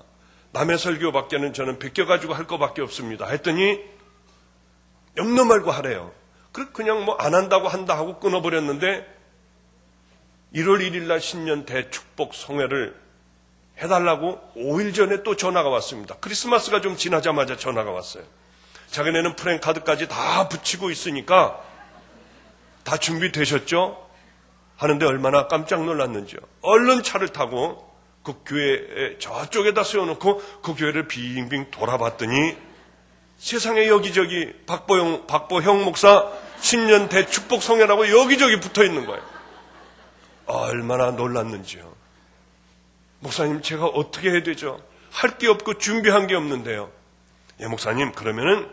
남의 설교밖에는 저는 베껴가지고 할 거밖에 없습니다. 했더니 염려 말고 하래요. 그냥 뭐 안 한다고 한다 하고 끊어버렸는데 1월 1일 날 신년 대축복 성회를 해달라고 5일 전에 또 전화가 왔습니다. 크리스마스가 좀 지나자마자 전화가 왔어요. 자기네는 프랭카드까지 다 붙이고 있으니까 다 준비되셨죠? 하는데 얼마나 깜짝 놀랐는지요. 얼른 차를 타고 그 교회 저쪽에다 세워놓고 그 교회를 빙빙 돌아봤더니 세상에 여기저기 박보형 목사 신년 대축복 성회라고 여기저기 붙어 있는 거예요. 얼마나 놀랐는지요. 목사님, 제가 어떻게 해야 되죠? 할 게 없고 준비한 게 없는데요. 예, 목사님, 그러면은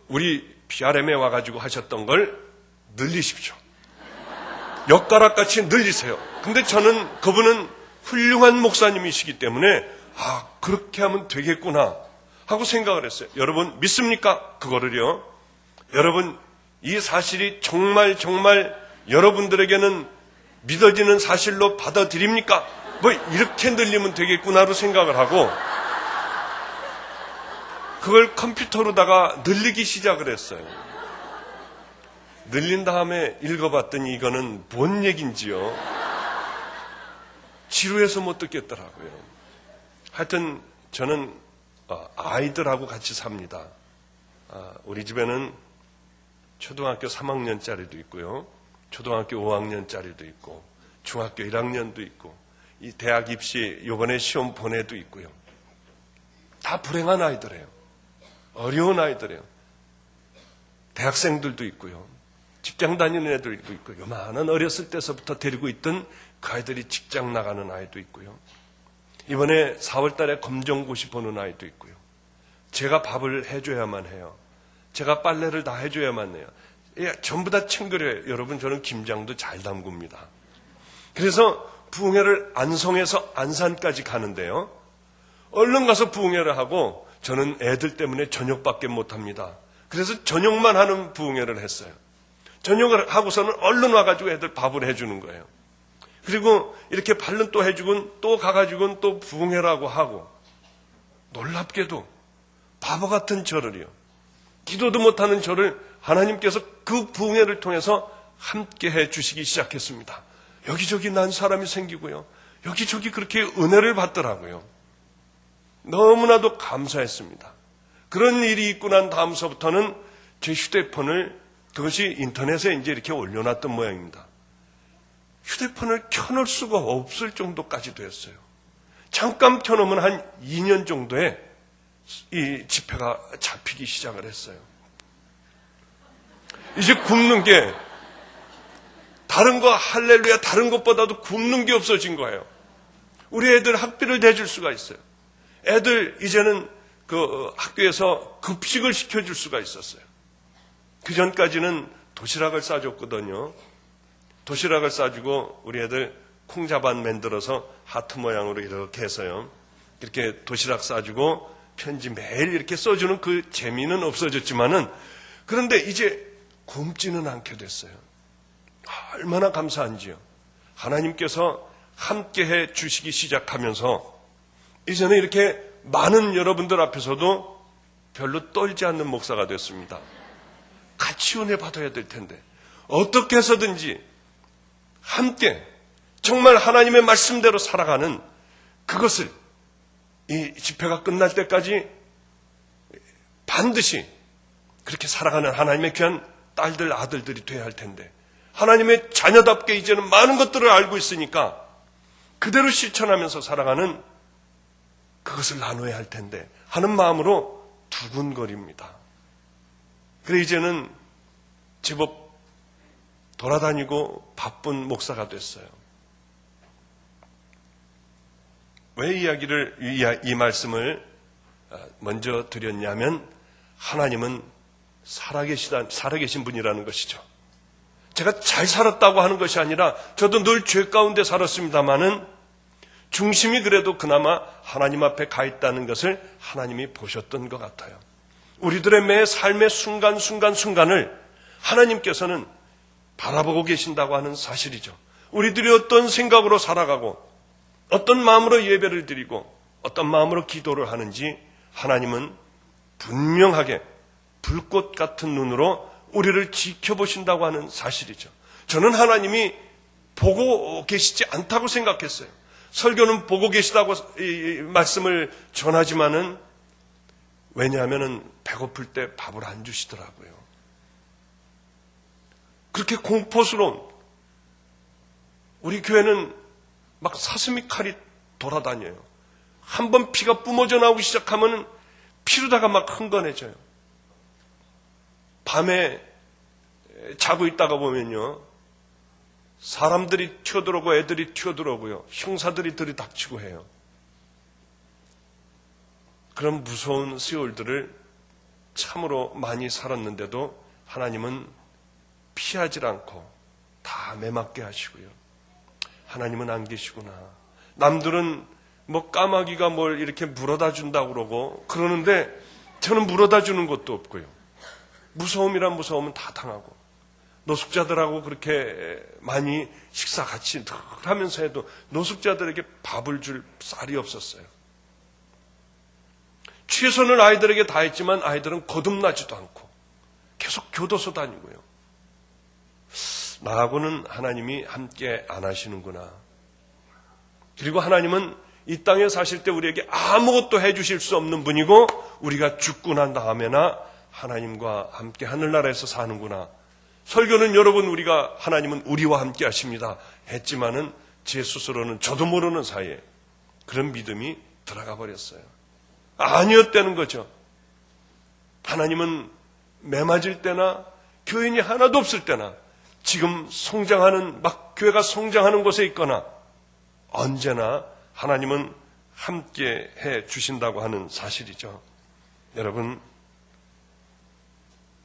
우리 PRM에 와가지고 하셨던 걸 늘리십시오. 엿가락같이 늘리세요. 근데 그분은 훌륭한 목사님이시기 때문에, 그렇게 하면 되겠구나 하고 생각을 했어요. 여러분, 믿습니까? 그거를요. 여러분, 이 사실이 정말 여러분들에게는 믿어지는 사실로 받아들입니까? 뭐, 이렇게 늘리면 되겠구나로 생각을 하고, 그걸 컴퓨터로다가 늘리기 시작을 했어요. 늘린 다음에 읽어봤더니 이거는 뭔 얘긴지요. 지루해서 못 듣겠더라고요. 하여튼 저는 아이들하고 같이 삽니다. 우리 집에는 초등학교 3학년짜리도 있고요. 초등학교 5학년짜리도 있고 중학교 1학년도 있고 이 대학 입시 요번에 시험 보내도 있고요. 다 불행한 아이들이에요. 어려운 아이들이에요. 대학생들도 있고요. 직장 다니는 애들도 있고 요만한 어렸을 때서부터 데리고 있던 그 아이들이 직장 나가는 아이도 있고요. 이번에 4월 달에 검정고시 보는 아이도 있고요. 제가 밥을 해줘야만 해요. 제가 빨래를 다 해줘야만 해요. 전부 다 챙겨려요. 여러분, 저는 김장도 잘 담굽니다. 그래서 부흥회를 안성에서 안산까지 가는데요. 얼른 가서 부흥회를 하고 저는 애들 때문에 저녁밖에 못합니다. 그래서 저녁만 하는 부흥회를 했어요. 저녁을 하고서는 얼른 와가지고 애들 밥을 해주는 거예요. 그리고 이렇게 발른 또 해주곤 또 가가지고는 또 부흥회라고 하고 놀랍게도 바보 같은 저를요. 기도도 못하는 저를 하나님께서 그 부흥회를 통해서 함께 해주시기 시작했습니다. 여기저기 난 사람이 생기고요. 여기저기 그렇게 은혜를 받더라고요. 너무나도 감사했습니다. 그런 일이 있고 난 다음서부터는 제 휴대폰을 그것이 인터넷에 이제 이렇게 올려놨던 모양입니다. 휴대폰을 켜놓을 수가 없을 정도까지 되었어요. 잠깐 켜놓으면 한 2년 정도에 이 지폐가 잡히기 시작을 했어요. 이제 굶는 게 다른 거 할렐루야 다른 것보다도 굶는 게 없어진 거예요. 우리 애들 학비를 대줄 수가 있어요. 애들 이제는 그 학교에서 급식을 시켜줄 수가 있었어요. 그 전까지는 도시락을 싸줬거든요. 도시락을 싸주고 우리 애들 콩자반 만들어서 하트 모양으로 이렇게 해서요. 이렇게 도시락 싸주고 편지 매일 이렇게 써주는 그 재미는 없어졌지만은 그런데 이제 굶지는 않게 됐어요. 얼마나 감사한지요. 하나님께서 함께해 주시기 시작하면서 이제는 이렇게 많은 여러분들 앞에서도 별로 떨지 않는 목사가 됐습니다. 같이 은혜 받아야 될 텐데 어떻게 해서든지 함께 정말 하나님의 말씀대로 살아가는 그것을 이 집회가 끝날 때까지 반드시 그렇게 살아가는 하나님의 귀한 딸들, 아들들이 돼야 할 텐데 하나님의 자녀답게 이제는 많은 것들을 알고 있으니까 그대로 실천하면서 살아가는 그것을 나눠야 할 텐데 하는 마음으로 두근거립니다. 그래 이제는 제법 돌아다니고 바쁜 목사가 됐어요. 왜 이 말씀을 먼저 드렸냐면 하나님은 살아계신 분이라는 것이죠. 제가 잘 살았다고 하는 것이 아니라 저도 늘 죄 가운데 살았습니다마는 중심이 그래도 그나마 하나님 앞에 가 있다는 것을 하나님이 보셨던 것 같아요. 우리들의 매 삶의 순간순간을 하나님께서는 바라보고 계신다고 하는 사실이죠. 우리들이 어떤 생각으로 살아가고 어떤 마음으로 예배를 드리고 어떤 마음으로 기도를 하는지 하나님은 분명하게 불꽃 같은 눈으로 우리를 지켜보신다고 하는 사실이죠. 저는 하나님이 보고 계시지 않다고 생각했어요. 설교는 보고 계시다고 이 말씀을 전하지만은 왜냐하면은 배고플 때 밥을 안 주시더라고요. 그렇게 공포스러운 우리 교회는 막 사슴이 칼이 돌아다녀요. 한번 피가 뿜어져 나오기 시작하면 피르다가 막 흥건해져요. 밤에 자고 있다가 보면요. 사람들이 튀어들어오고 애들이 튀어들어오고요. 형사들이 들이닥치고 해요. 그런 무서운 세월들을 참으로 많이 살았는데도 하나님은 피하지 않고 다 매맞게 하시고요. 하나님은 안 계시구나. 남들은 뭐 까마귀가 뭘 이렇게 물어다 준다고 그러고 그러는데 저는 물어다 주는 것도 없고요. 무서움이란 무서움은 다 당하고 노숙자들하고 그렇게 많이 식사 같이 늘 하면서 해도 노숙자들에게 밥을 줄 쌀이 없었어요. 최선을 아이들에게 다했지만 아이들은 거듭나지도 않고 계속 교도소 다니고요. 나하고는 하나님이 함께 안 하시는구나. 그리고 하나님은 이 땅에 사실 때 우리에게 아무것도 해주실 수 없는 분이고 우리가 죽고 난 다음에나 하나님과 함께 하늘나라에서 사는구나. 설교는 여러분 우리가 하나님은 우리와 함께 하십니다 했지만은 제 스스로는 저도 모르는 사이에 그런 믿음이 들어가 버렸어요. 아니었다는 거죠. 하나님은 매맞을 때나 교인이 하나도 없을 때나 지금 성장하는 막 교회가 성장하는 곳에 있거나 언제나 하나님은 함께 해 주신다고 하는 사실이죠. 여러분,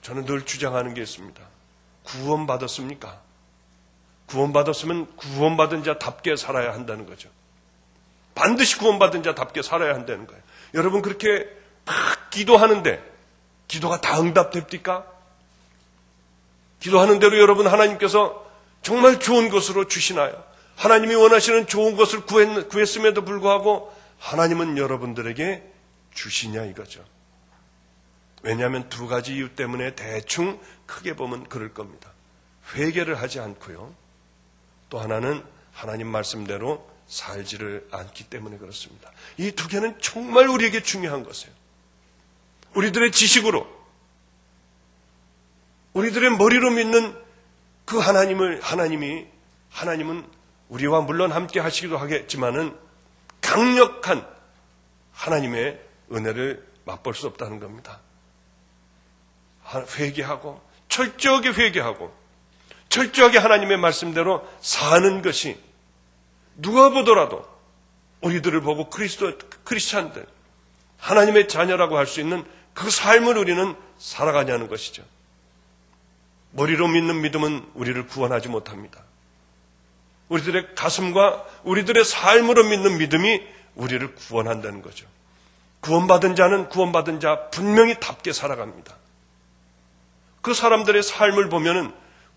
저는 늘 주장하는 게 있습니다. 구원받았습니까? 구원받았으면 구원받은 자답게 살아야 한다는 거죠. 반드시 구원받은 자답게 살아야 한다는 거예요. 여러분 그렇게 막 기도하는데 기도가 다 응답됩니까? 기도하는 대로 여러분 하나님께서 정말 좋은 것으로 주시나요? 하나님이 원하시는 좋은 것을 구했음에도 불구하고 하나님은 여러분들에게 주시냐 이거죠. 왜냐하면 두 가지 이유 때문에 대충 크게 보면 그럴 겁니다. 회개를 하지 않고요. 또 하나는 하나님 말씀대로 살지를 않기 때문에 그렇습니다. 이 두 개는 정말 우리에게 중요한 것이에요. 우리들의 지식으로, 우리들의 머리로 믿는 그 하나님은 우리와 물론 함께 하시기도 하겠지만은 강력한 하나님의 은혜를 맛볼 수 없다는 겁니다. 회개하고, 철저하게 회개하고, 철저하게 하나님의 말씀대로 사는 것이 누가 보더라도 우리들을 보고 크리스찬들, 하나님의 자녀라고 할 수 있는 그 삶을 우리는 살아가냐는 것이죠. 머리로 믿는 믿음은 우리를 구원하지 못합니다. 우리들의 가슴과 우리들의 삶으로 믿는 믿음이 우리를 구원한다는 거죠. 구원받은 자는 구원받은 자 분명히 답게 살아갑니다. 그 사람들의 삶을 보면은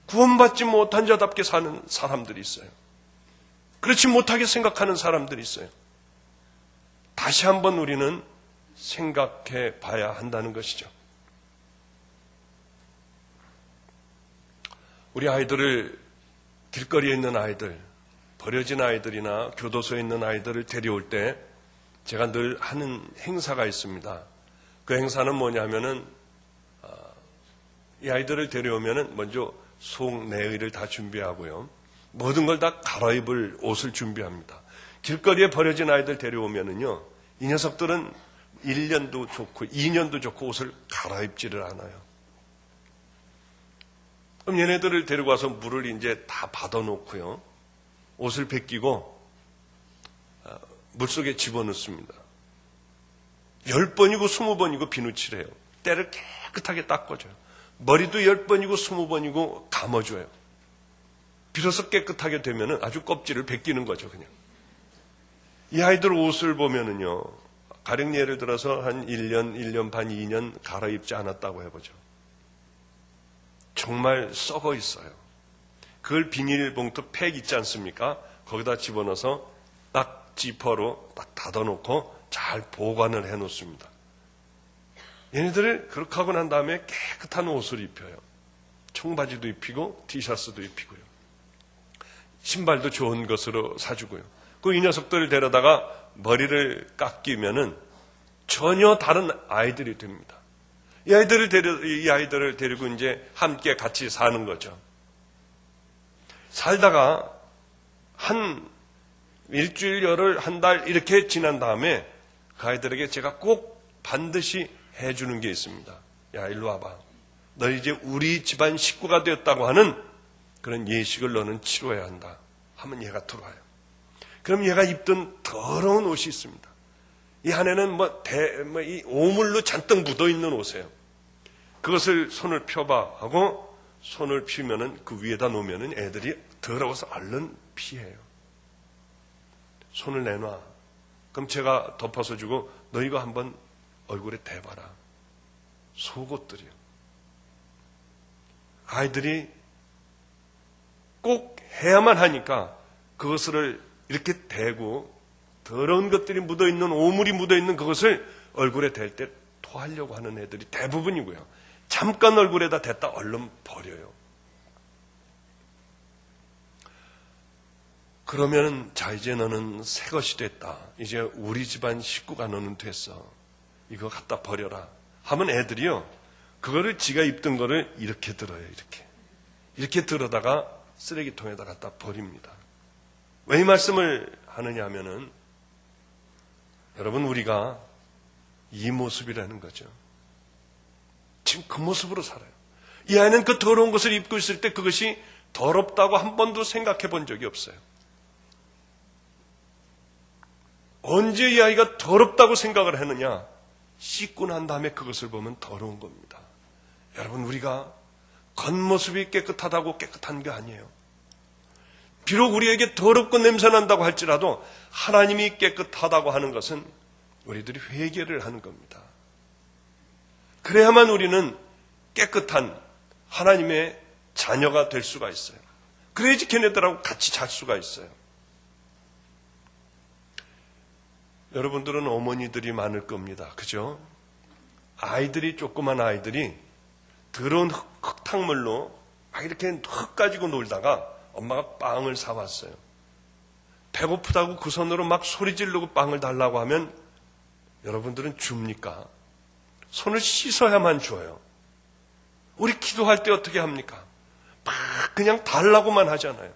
구원받지 못한 자답게 사는 사람들이 있어요. 그렇지 못하게 생각하는 사람들이 있어요. 다시 한번 우리는 생각해 봐야 한다는 것이죠. 우리 아이들을, 길거리에 있는 아이들, 버려진 아이들이나 교도소에 있는 아이들을 데려올 때 제가 늘 하는 행사가 있습니다. 그 행사는 뭐냐면은 이 아이들을 데려오면은 먼저 속 내의를 다 준비하고요. 모든 걸 다 갈아입을 옷을 준비합니다. 길거리에 버려진 아이들 데려오면은요, 이 녀석들은 1년도 좋고 2년도 좋고 옷을 갈아입지를 않아요. 그럼 얘네들을 데리고 와서 물을 이제 다 받아놓고요, 옷을 벗기고 물속에 집어넣습니다. 10번이고 20번이고 비누칠해요. 때를 깨끗하게 닦아줘요. 머리도 10번이고 20번이고 감아줘요. 비로소 깨끗하게 되면은 아주 껍질을 벗기는 거죠, 그냥. 이 아이들 옷을 보면은요, 가령 예를 들어서 한 1년, 1년 반, 2년 갈아입지 않았다고 해보죠. 정말 썩어 있어요. 그걸 비닐봉투 팩 있지 않습니까? 거기다 집어넣어서 딱 지퍼로 딱 닫아놓고 잘 보관을 해놓습니다. 얘네들을 그렇게 하고 난 다음에 깨끗한 옷을 입혀요. 청바지도 입히고 티셔츠도 입히고요. 신발도 좋은 것으로 사주고요. 이 녀석들을 데려다가 머리를 깎이면은 전혀 다른 아이들이 됩니다. 이 아이들을 데리고 이제 함께 같이 사는 거죠. 살다가 한 일주일, 열흘, 한 달 이렇게 지난 다음에 그 아이들에게 제가 꼭 반드시 해주는 게 있습니다. 야, 일로 와봐. 너 이제 우리 집안 식구가 되었다고 하는 그런 예식을 너는 치러야 한다. 하면 얘가 들어와요. 그럼 얘가 입던 더러운 옷이 있습니다. 이 안에는 이 오물로 잔뜩 묻어 있는 옷이에요. 그것을 손을 펴봐 하고 손을 피우면은 그 위에다 놓으면은 애들이 더러워서 얼른 피해요. 손을 내놔. 그럼 제가 덮어서 주고 너 이거 한번 얼굴에 대봐라. 속옷들이요. 아이들이 꼭 해야만 하니까 그것을 이렇게 대고 더러운 것들이 묻어있는, 오물이 묻어있는 그것을 얼굴에 댈 때 토하려고 하는 애들이 대부분이고요. 잠깐 얼굴에다 댔다 얼른 버려요. 그러면 자, 이제 너는 새 것이 됐다. 이제 우리 집안 식구가 너는 됐어. 이거 갖다 버려라. 하면 애들이요, 그거를 지가 입던 거를 이렇게 들어요. 이렇게 들어다가 쓰레기통에다 갖다 버립니다. 왜 이 말씀을 하느냐 하면은, 여러분, 우리가 이 모습이라는 거죠. 지금 그 모습으로 살아요. 이 아이는 그 더러운 것을 입고 있을 때 그것이 더럽다고 한 번도 생각해 본 적이 없어요. 언제 이 아이가 더럽다고 생각을 했느냐? 씻고 난 다음에 그것을 보면 더러운 겁니다. 여러분, 우리가 겉모습이 깨끗하다고 깨끗한 게 아니에요. 비록 우리에게 더럽고 냄새난다고 할지라도 하나님이 깨끗하다고 하는 것은 우리들이 회개를 하는 겁니다. 그래야만 우리는 깨끗한 하나님의 자녀가 될 수가 있어요. 그래야지 걔네들하고 같이 잘 수가 있어요. 여러분들은 어머니들이 많을 겁니다. 그죠? 아이들이, 조그만 아이들이 더러운 흙탕물로 막 이렇게 흙 가지고 놀다가 엄마가 빵을 사왔어요. 배고프다고 그 손으로 막 소리 지르고 빵을 달라고 하면 여러분들은 줍니까? 손을 씻어야만 줘요. 우리 기도할 때 어떻게 합니까? 막 그냥 달라고만 하잖아요.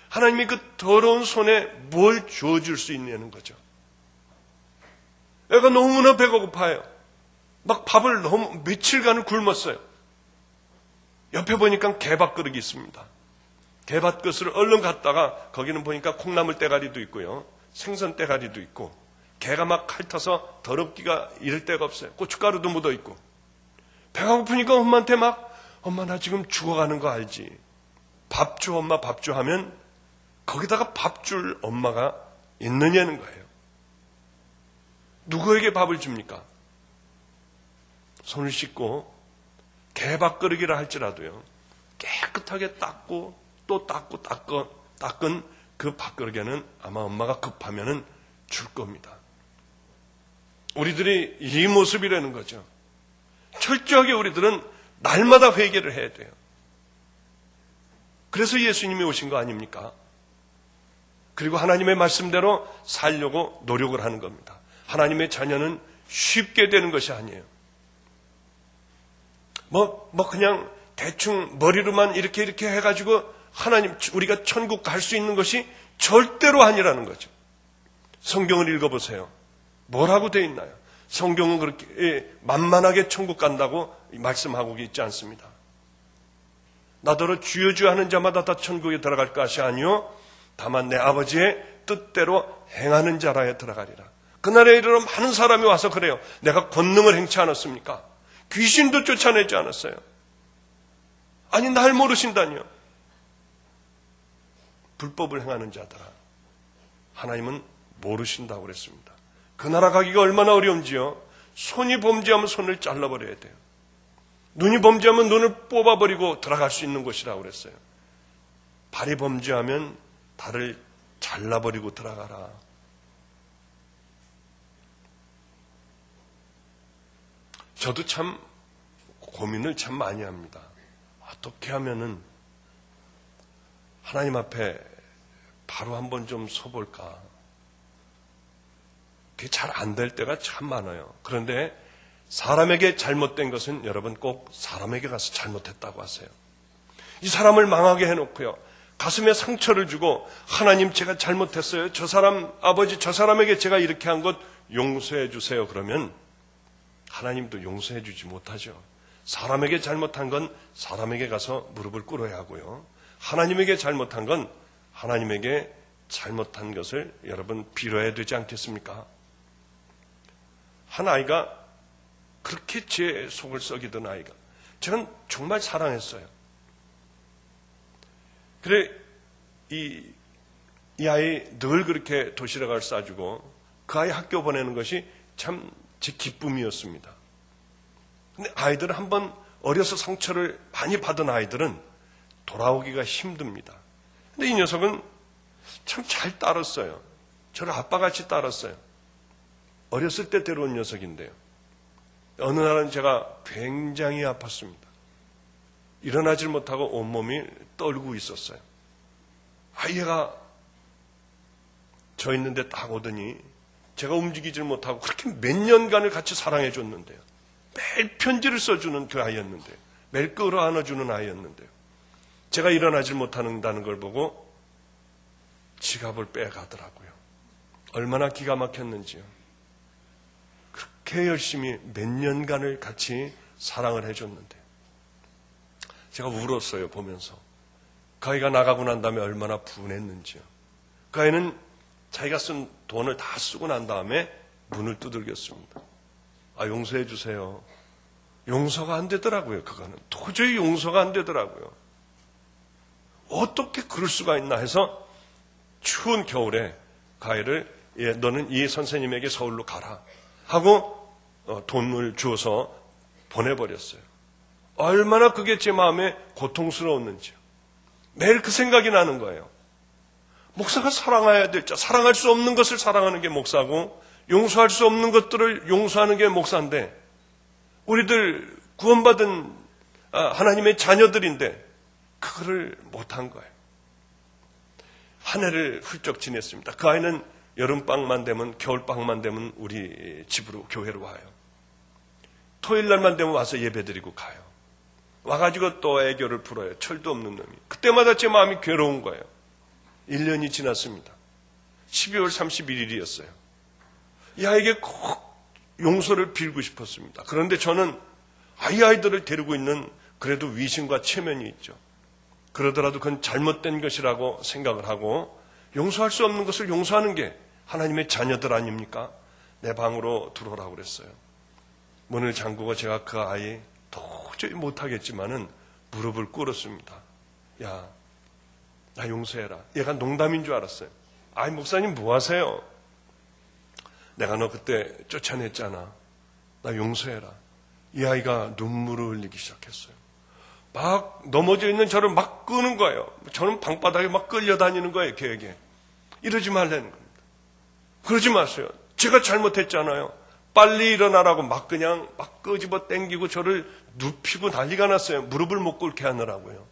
하나님이 그 더러운 손에 뭘 주어줄 수 있냐는 거죠. 애가 너무나 배가 고파요. 막 밥을 너무 며칠간을 굶었어요. 옆에 보니까 개밥그릇이 있습니다. 개밥그릇을 얼른 갖다가 거기는 보니까 콩나물 대가리도 있고요. 생선 대가리도 있고, 개가 막 핥아서 더럽기가 이를 데가 없어요. 고춧가루도 묻어 있고. 배가 고프니까 엄마한테 막, 엄마 나 지금 죽어가는 거 알지? 밥 줘, 엄마 밥 줘 하면 거기다가 밥 줄 엄마가 있느냐는 거예요. 누구에게 밥을 줍니까? 손을 씻고 개밥그릇이라 할지라도요, 깨끗하게 닦고 또 닦고 닦은 그 밥그릇에는 아마 엄마가 급하면은 줄 겁니다. 우리들이 이 모습이라는 거죠. 철저하게 우리들은 날마다 회개를 해야 돼요. 그래서 예수님이 오신 거 아닙니까? 그리고 하나님의 말씀대로 살려고 노력을 하는 겁니다. 하나님의 자녀는 쉽게 되는 것이 아니에요. 그냥 대충 머리로만 이렇게 해가지고 하나님, 우리가 천국 갈 수 있는 것이 절대로 아니라는 거죠. 성경을 읽어보세요. 뭐라고 되어 있나요? 성경은 그렇게 만만하게 천국 간다고 말씀하고 있지 않습니다. 나더러 주여 주여 하는 자마다 다 천국에 들어갈 것이 아니요 다만 내 아버지의 뜻대로 행하는 자라에 들어가리라. 그날에 이르러 많은 사람이 와서 그래요. 내가 권능을 행치 않았습니까? 귀신도 쫓아내지 않았어요. 아니, 날 모르신다니요. 불법을 행하는 자들아, 하나님은 모르신다고 그랬습니다. 그 나라 가기가 얼마나 어려운지요. 손이 범죄하면 손을 잘라버려야 돼요. 눈이 범죄하면 눈을 뽑아버리고 들어갈 수 있는 곳이라고 그랬어요. 발이 범죄하면 발을 잘라버리고 들어가라. 저도 참 고민을 참 많이 합니다. 어떻게 하면은 하나님 앞에 바로 한번 좀 서볼까. 그게 잘 안 될 때가 참 많아요. 그런데 사람에게 잘못된 것은 여러분 꼭 사람에게 가서 잘못했다고 하세요. 이 사람을 망하게 해놓고요, 가슴에 상처를 주고 하나님 제가 잘못했어요. 저 사람 아버지 저 사람에게 제가 이렇게 한 것 용서해 주세요. 그러면 하나님도 용서해 주지 못하죠. 사람에게 잘못한 건 사람에게 가서 무릎을 꿇어야 하고요, 하나님에게 잘못한 건 하나님에게 잘못한 것을 여러분 빌어야 되지 않겠습니까? 한 아이가 그렇게 제 속을 썩이던 아이가, 저는 정말 사랑했어요. 그래 이 아이 늘 그렇게 도시락을 싸주고 그 아이 학교 보내는 것이 참 제 기쁨이었습니다. 근데 아이들은 한번 어려서 상처를 많이 받은 아이들은 돌아오기가 힘듭니다. 근데 이 녀석은 참 잘 따랐어요. 저를 아빠같이 따랐어요. 어렸을 때 데려온 녀석인데요, 어느 날은 제가 굉장히 아팠습니다. 일어나질 못하고 온몸이 떨고 있었어요. 아이가 저 있는데 딱 오더니 제가 움직이질 못하고 그렇게 몇 년간을 같이 사랑해 줬는데요, 매일 편지를 써주는 그 아이였는데요, 매일 끌어안아주는 아이였는데요, 제가 일어나질 못한다는 걸 보고 지갑을 빼가더라고요. 얼마나 기가 막혔는지요. 그렇게 열심히 몇 년간을 같이 사랑을 해줬는데 제가 울었어요, 보면서. 그 아이가 나가고 난 다음에 얼마나 분했는지요. 그 아이는 자기가 쓴 돈을 다 쓰고 난 다음에 문을 두들겼습니다. 용서해 주세요. 용서가 안 되더라고요. 그거는 도저히 용서가 안 되더라고요. 어떻게 그럴 수가 있나 해서 추운 겨울에 그 아이를 너는 이 선생님에게 서울로 가라 하고 돈을 주어서 보내버렸어요. 얼마나 그게 제 마음에 고통스러웠는지요. 매일 그 생각이 나는 거예요. 목사가 사랑해야 될 자, 사랑할 수 없는 것을 사랑하는 게 목사고 용서할 수 없는 것들을 용서하는 게 목사인데, 우리들 구원받은 하나님의 자녀들인데 그거를 못한 거예요. 한 해를 훌쩍 지냈습니다. 그 아이는 여름방만 되면, 겨울방만 되면 우리 집으로, 교회로 와요. 토요일 날만 되면 와서 예배드리고 가요. 와가지고 또 애교를 부려요. 철도 없는 놈이. 그때마다 제 마음이 괴로운 거예요. 1년이 지났습니다. 12월 31일이었어요. 이 아이에게 꼭 용서를 빌고 싶었습니다. 그런데 저는 아이들을 데리고 있는 그래도 위신과 체면이 있죠. 그러더라도 그건 잘못된 것이라고 생각을 하고 용서할 수 없는 것을 용서하는 게 하나님의 자녀들 아닙니까? 내 방으로 들어오라고 그랬어요. 문을 잠그고 제가 그 아이 도저히 못하겠지만은 무릎을 꿇었습니다. 야, 나 용서해라. 얘가 농담인 줄 알았어요. 아이, 목사님 뭐 하세요? 내가 너 그때 쫓아냈잖아. 나 용서해라. 이 아이가 눈물을 흘리기 시작했어요. 막 넘어져 있는 저를 막 끄는 거예요. 저는 방바닥에 막 끌려다니는 거예요, 걔에게. 이러지 말라는 겁니다. 그러지 마세요. 제가 잘못했잖아요. 빨리 일어나라고 막 그냥 막 끄집어 당기고 저를 눕히고 난리가 났어요. 무릎을 못 꿇게 하느라고요.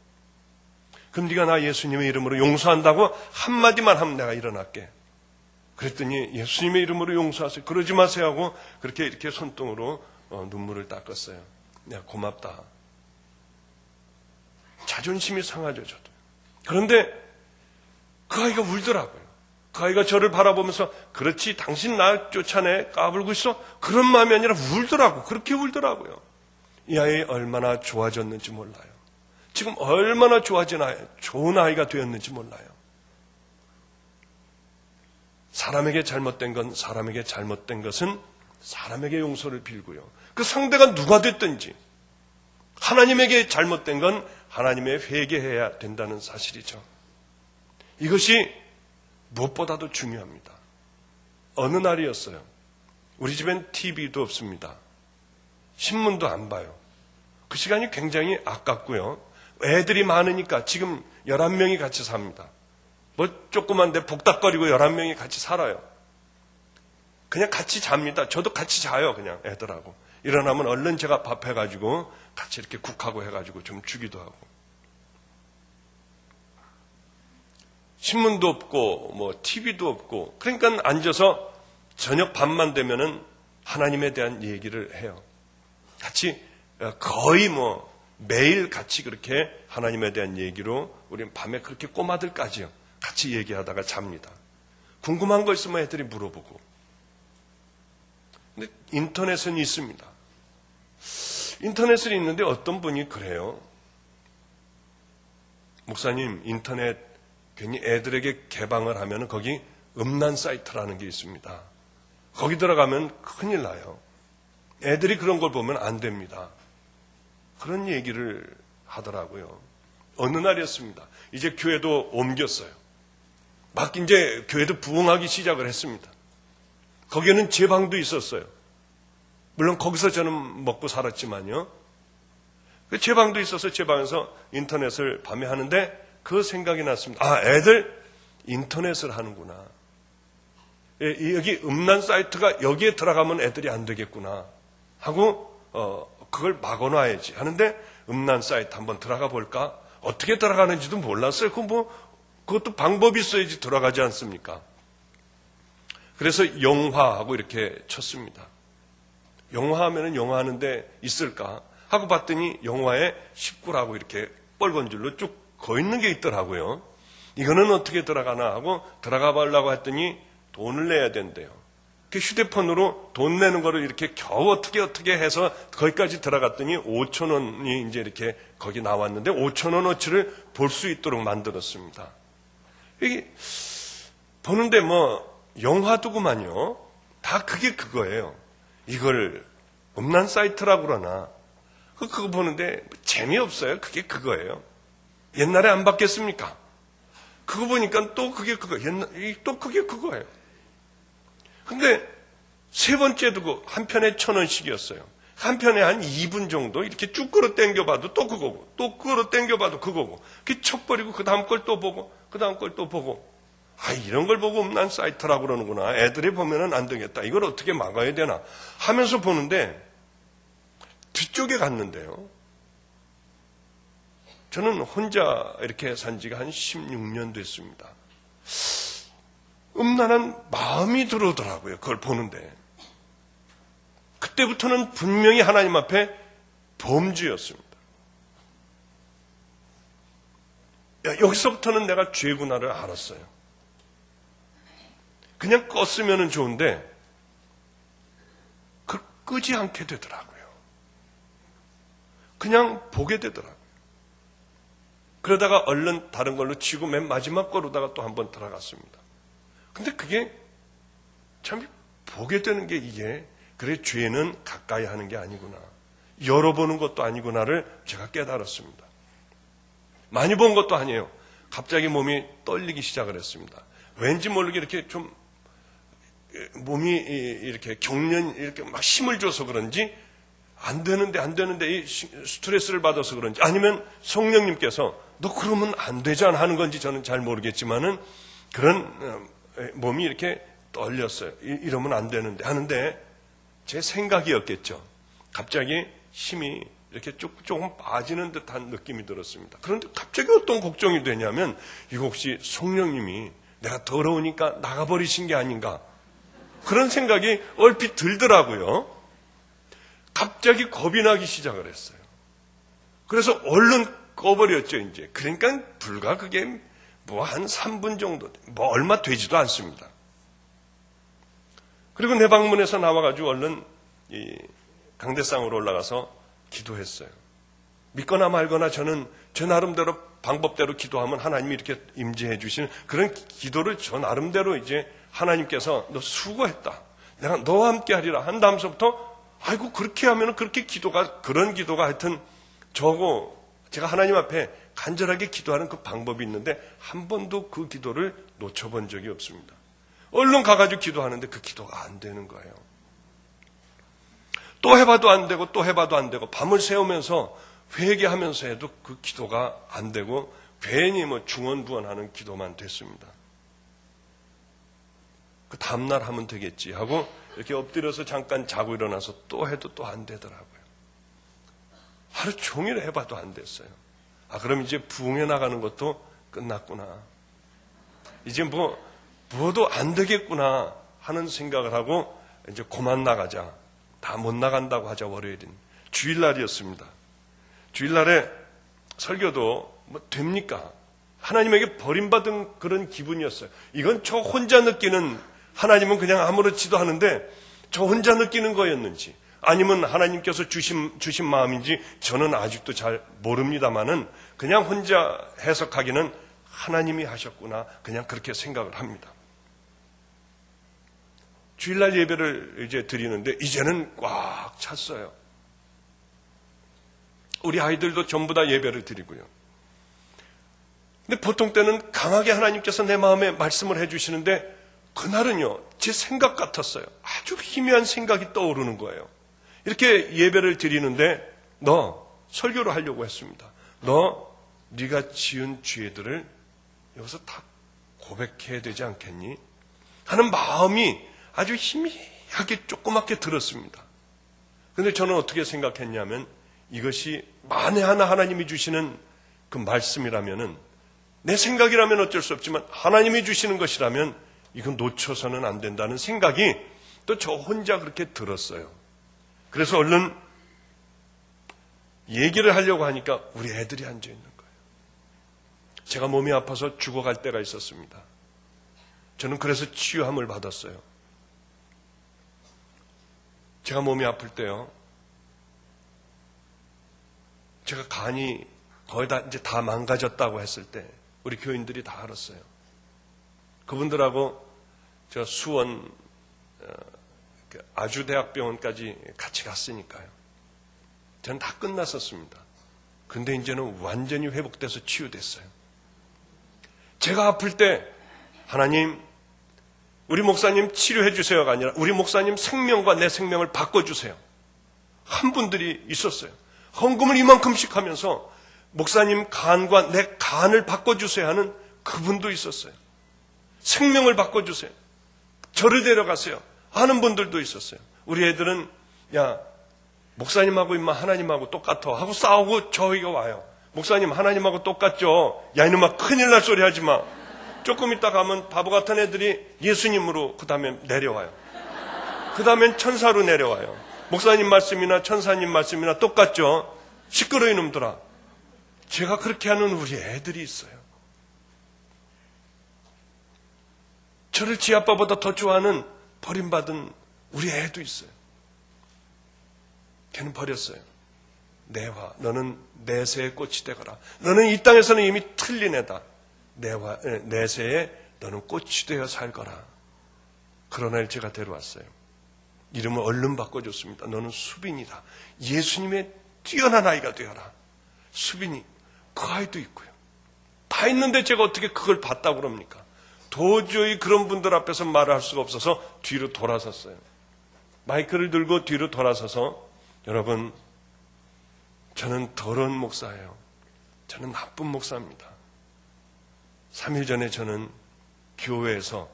그럼 네가 나 예수님의 이름으로 용서한다고 한마디만 하면 내가 일어날게. 그랬더니 예수님의 이름으로 용서하세요. 그러지 마세요 하고 그렇게 이렇게 손등으로 눈물을 닦았어요. 내가 고맙다. 자존심이 상하죠, 저도. 그런데 그 아이가 울더라고요. 그 아이가 저를 바라보면서 그렇지, 당신 나 쫓아내 까불고 있어? 그런 마음이 아니라 울더라고. 그렇게 울더라고요. 이 아이 얼마나 좋아졌는지 몰라요. 지금 얼마나 좋은 아이가 되었는지 몰라요. 사람에게 잘못된 건 사람에게 잘못된 것은 사람에게 용서를 빌고요. 그 상대가 누가 됐든지 하나님에게 잘못된 건 하나님에 회개해야 된다는 사실이죠. 이것이 무엇보다도 중요합니다. 어느 날이었어요. 우리 집엔 TV도 없습니다. 신문도 안 봐요. 그 시간이 굉장히 아깝고요. 애들이 많으니까 지금 11명이 같이 삽니다. 뭐 조그만데 복닥거리고 11명이 같이 살아요. 그냥 같이 잡니다. 저도 같이 자요. 그냥 애들하고. 일어나면 얼른 제가 밥 해가지고 같이 이렇게 국하고 해가지고 좀 주기도 하고. 신문도 없고 뭐 TV도 없고 그러니까 앉아서 저녁 밤만 되면은 하나님에 대한 얘기를 해요. 같이 거의 뭐 매일 같이 그렇게 하나님에 대한 얘기로 우리는 밤에 그렇게 꼬마들까지요. 같이 얘기하다가 잡니다. 궁금한 거 있으면 애들이 물어보고. 근데 인터넷은 있습니다. 인터넷은 있는데 어떤 분이 그래요. 목사님, 인터넷 괜히 애들에게 개방을 하면 거기 음란 사이트라는 게 있습니다. 거기 들어가면 큰일 나요. 애들이 그런 걸 보면 안 됩니다. 그런 얘기를 하더라고요. 어느 날이었습니다. 이제 교회도 옮겼어요. 막 이제 교회도 부흥하기 시작을 했습니다. 거기에는 제 방도 있었어요. 물론 거기서 저는 먹고 살았지만요. 제 방도 있어서 제 방에서 인터넷을 밤에 하는데 그 생각이 났습니다. 아, 애들 인터넷을 하는구나. 여기 음란 사이트가 여기에 들어가면 애들이 안 되겠구나 하고 그걸 막아놔야지 하는데 음란 사이트 한번 들어가 볼까? 어떻게 들어가는지도 몰랐어요. 그것도 방법이 있어야지 들어가지 않습니까? 그래서 영화하고 이렇게 쳤습니다. 영화하면은 영화하는데 있을까? 하고 봤더니 영화에 19라고 이렇게 빨간 줄로 쭉 거 있는 게 있더라고요. 이거는 어떻게 들어가나 하고 들어가 보려고 했더니 돈을 내야 된대요. 그 휴대폰으로 돈 내는 거를 이렇게 겨우 어떻게 해서 거기까지 들어갔더니 5,000원이 이제 이렇게 거기 나왔는데 5,000원어치를 볼 수 있도록 만들었습니다. 이게 보는데 뭐 영화도구만요. 다 그게 그거예요. 이걸 음란 사이트라고 그러나 그거 보는데 재미없어요. 그게 그거예요. 옛날에 안 바뀌었습니까? 그거 보니까 또 그게 그거, 또 그게 그거예요. 근데 세 번째도 한 편에 1,000원씩이었어요. 한 편에 한 2분 정도 이렇게 쭉 끌어 당겨봐도 또 그거고, 또 끌어 당겨봐도 그거고, 그 척버리고 그 다음 걸 또 보고, 그 다음 걸 또 보고. 아, 이런 걸 보고 음란 사이트라고 그러는구나. 애들이 보면은 안 되겠다. 이걸 어떻게 막아야 되나 하면서 보는데 뒤쪽에 갔는데요. 저는 혼자 이렇게 산 지가 한 16년 됐습니다. 음란한 마음이 들어오더라고요. 그걸 보는데. 그때부터는 분명히 하나님 앞에 범죄였습니다. 여기서부터는 내가 죄구나를 알았어요. 그냥 껐으면 좋은데 그걸 끄지 않게 되더라고요. 그냥 보게 되더라고요. 그러다가 얼른 다른 걸로 치고 맨 마지막 거로다가 또 한번 들어갔습니다. 근데 그게 참 보게 되는 게 이게 그래 죄는 가까이 하는 게 아니구나. 열어보는 것도 아니구나를 제가 깨달았습니다. 많이 본 것도 아니에요. 갑자기 몸이 떨리기 시작을 했습니다. 왠지 모르게 이렇게 좀 몸이 이렇게 경련 이렇게 막 힘을 줘서 그런지 안 되는데 이 스트레스를 받아서 그런지 아니면 성령님께서 너 그러면 안 되잖아 하는 건지 저는 잘 모르겠지만은 그런 몸이 이렇게 떨렸어요. 이러면 안 되는데 하는데 제 생각이었겠죠. 갑자기 힘이 이렇게 조금 빠지는 듯한 느낌이 들었습니다. 그런데 갑자기 어떤 걱정이 되냐면 이거 혹시 성령님이 내가 더러우니까 나가버리신 게 아닌가 그런 생각이 얼핏 들더라고요. 갑자기 겁이 나기 시작을 했어요. 그래서 얼른 꺼버렸죠, 이제. 그러니까 불과 그게 뭐 한 3분 정도, 뭐 얼마 되지도 않습니다. 그리고 내 방문에서 나와가지고 얼른 이 강대상으로 올라가서 기도했어요. 믿거나 말거나 저는 저 나름대로 방법대로 기도하면 하나님이 이렇게 임재해 주시는 그런 기도를 저 나름대로 이제 하나님께서 너 수고했다. 내가 너와 함께 하리라 한 다음서부터 아이고 그렇게 하면 그렇게 그런 기도가 하여튼 제가 하나님 앞에 간절하게 기도하는 그 방법이 있는데 한 번도 그 기도를 놓쳐본 적이 없습니다. 얼른 가가지고 기도하는데 그 기도가 안 되는 거예요. 또 해봐도 안 되고 또 해봐도 안 되고 밤을 새우면서 회개하면서 해도 그 기도가 안 되고 괜히 뭐 중언부언하는 기도만 됐습니다. 그 다음날 하면 되겠지 하고 이렇게 엎드려서 잠깐 자고 일어나서 또 해도 또 안 되더라고요. 하루 종일 해봐도 안 됐어요. 그럼 이제 부흥해 나가는 것도 끝났구나. 이제 뭐도 안 되겠구나 하는 생각을 하고 이제 그만 나가자. 다 못 나간다고 하자. 월요일인 주일날이었습니다. 주일날에 설교도 뭐 됩니까? 하나님에게 버림받은 그런 기분이었어요. 이건 저 혼자 느끼는 하나님은 그냥 아무렇지도 않은데 저 혼자 느끼는 거였는지 아니면 하나님께서 주신 마음인지 저는 아직도 잘 모릅니다만은 그냥 혼자 해석하기는 하나님이 하셨구나 그냥 그렇게 생각을 합니다. 주일날 예배를 이제 드리는데 이제는 꽉 찼어요. 우리 아이들도 전부 다 예배를 드리고요. 근데 보통 때는 강하게 하나님께서 내 마음에 말씀을 해주시는데 그날은요 제 생각 같았어요. 아주 희미한 생각이 떠오르는 거예요. 이렇게 예배를 드리는데 너 설교를 하려고 했습니다. 네가 지은 죄들을 여기서 다 고백해야 되지 않겠니? 하는 마음이 아주 희미하게 조그맣게 들었습니다. 그런데 저는 어떻게 생각했냐면 이것이 만에 하나 하나님이 주시는 그 말씀이라면은 내 생각이라면 어쩔 수 없지만 하나님이 주시는 것이라면 이건 놓쳐서는 안 된다는 생각이 또 저 혼자 그렇게 들었어요. 그래서 얼른 얘기를 하려고 하니까 우리 애들이 앉아 있는 거예요. 제가 몸이 아파서 죽어갈 때가 있었습니다. 저는 그래서 치유함을 받았어요. 제가 몸이 아플 때요. 제가 간이 거의 다 망가졌다고 했을 때 우리 교인들이 다 알았어요. 그분들하고 저 수원 아주대학병원까지 같이 갔으니까요. 저는 다 끝났었습니다. 근데 이제는 완전히 회복돼서 치유됐어요. 제가 아플 때 하나님 우리 목사님 치료해 주세요가 아니라 우리 목사님 생명과 내 생명을 바꿔주세요. 한 분들이 있었어요. 헌금을 이만큼씩 하면서 목사님 간과 내 간을 바꿔주세요 하는 그분도 있었어요. 생명을 바꿔주세요. 저를 데려가세요 하는 분들도 있었어요. 우리 애들은 야 목사님하고 임마 하나님하고 똑같아 하고 싸우고 저희가 와요. 목사님 하나님하고 똑같죠. 야 이놈아 큰일 날 소리 하지 마. 조금 있다 가면 바보 같은 애들이 예수님으로 그 다음에 내려와요. 그 다음엔 천사로 내려와요. 목사님 말씀이나 천사님 말씀이나 똑같죠. 시끄러 이놈들아. 제가 그렇게 하는 우리 애들이 있어요. 저를 지 아빠보다 더 좋아하는 버림받은 우리 애도 있어요. 걔는 버렸어요. 내화, 너는 내새의 꽃이 되거라. 너는 이 땅에서는 이미 틀린 애다. 내새에 너는 꽃이 되어 살거라. 그런 애를 제가 데려왔어요. 이름을 얼른 바꿔줬습니다. 너는 수빈이다. 예수님의 뛰어난 아이가 되어라. 수빈이 그 아이도 있고요. 다 다 있는데 제가 어떻게 그걸 봤다고 그럽니까? 도저히 그런 분들 앞에서 말할 수가 없어서 뒤로 돌아섰어요. 마이크를 들고 뒤로 돌아서서 여러분, 저는 더러운 목사예요. 저는 나쁜 목사입니다. 3일 전에 저는 교회에서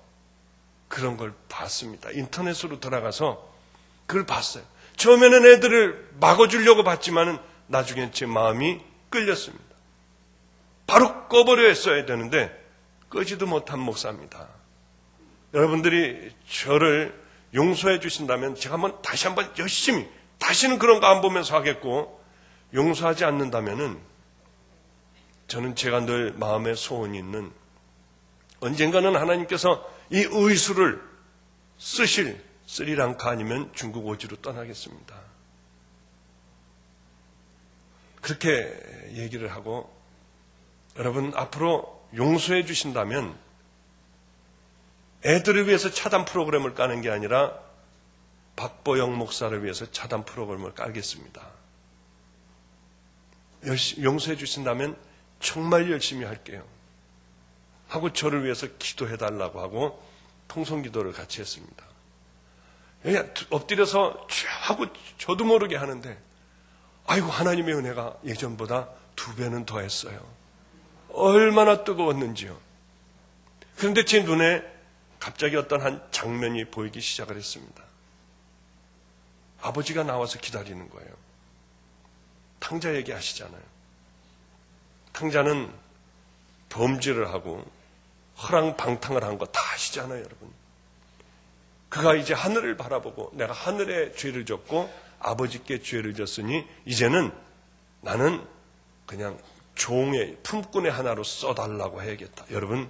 그런 걸 봤습니다. 인터넷으로 들어가서 그걸 봤어요. 처음에는 애들을 막아주려고 봤지만은 나중엔 제 마음이 끌렸습니다. 바로 꺼버려 했어야 되는데 끄지도 못한 목사입니다. 여러분들이 저를 용서해 주신다면 제가 다시 한번 열심히 다시는 그런 거 안 보면서 하겠고, 용서하지 않는다면은 저는 제가 늘 마음에 소원이 있는, 언젠가는 하나님께서 이 의수를 쓰실 스리랑카 아니면 중국 오지로 떠나겠습니다. 그렇게 얘기를 하고, 여러분 앞으로 용서해 주신다면 애들을 위해서 차단 프로그램을 까는 게 아니라 박보영 목사를 위해서 차단 프로그램을 깔겠습니다. 용서해 주신다면 정말 열심히 할게요 하고 저를 위해서 기도해 달라고 하고 통성기도를 같이 했습니다. 엎드려서 하고 저도 모르게 하는데, 아이고, 하나님의 은혜가 예전보다 2배는 더 했어요. 얼마나 뜨거웠는지요. 그런데 제 눈에 갑자기 어떤 한 장면이 보이기 시작을 했습니다. 아버지가 나와서 기다리는 거예요. 탕자 얘기하시잖아요. 탕자는 범죄를 하고 허랑방탕을 한 거 다 아시잖아요, 여러분. 그가 이제 하늘을 바라보고 내가 하늘에 죄를 졌고 아버지께 죄를 졌으니 이제는 나는 그냥 종의 품꾼의 하나로 써달라고 해야겠다. 여러분,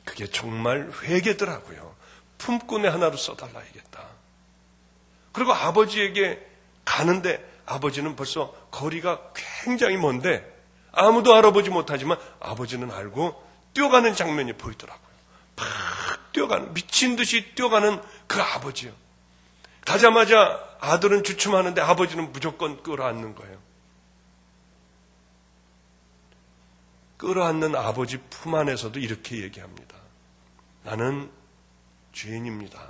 그게 정말 회개더라고요. 품꾼의 하나로 써달라 해야겠다. 그리고 아버지에게 가는데 아버지는 벌써 거리가 굉장히 먼데 아무도 알아보지 못하지만 아버지는 알고 뛰어가는 장면이 보이더라고요. 팍 뛰어가는, 미친 듯이 뛰어가는 그 아버지요. 가자마자 아들은 주춤하는데 아버지는 무조건 끌어안는 거예요. 끌어안는 아버지 품 안에서도 이렇게 얘기합니다. 나는 죄인입니다.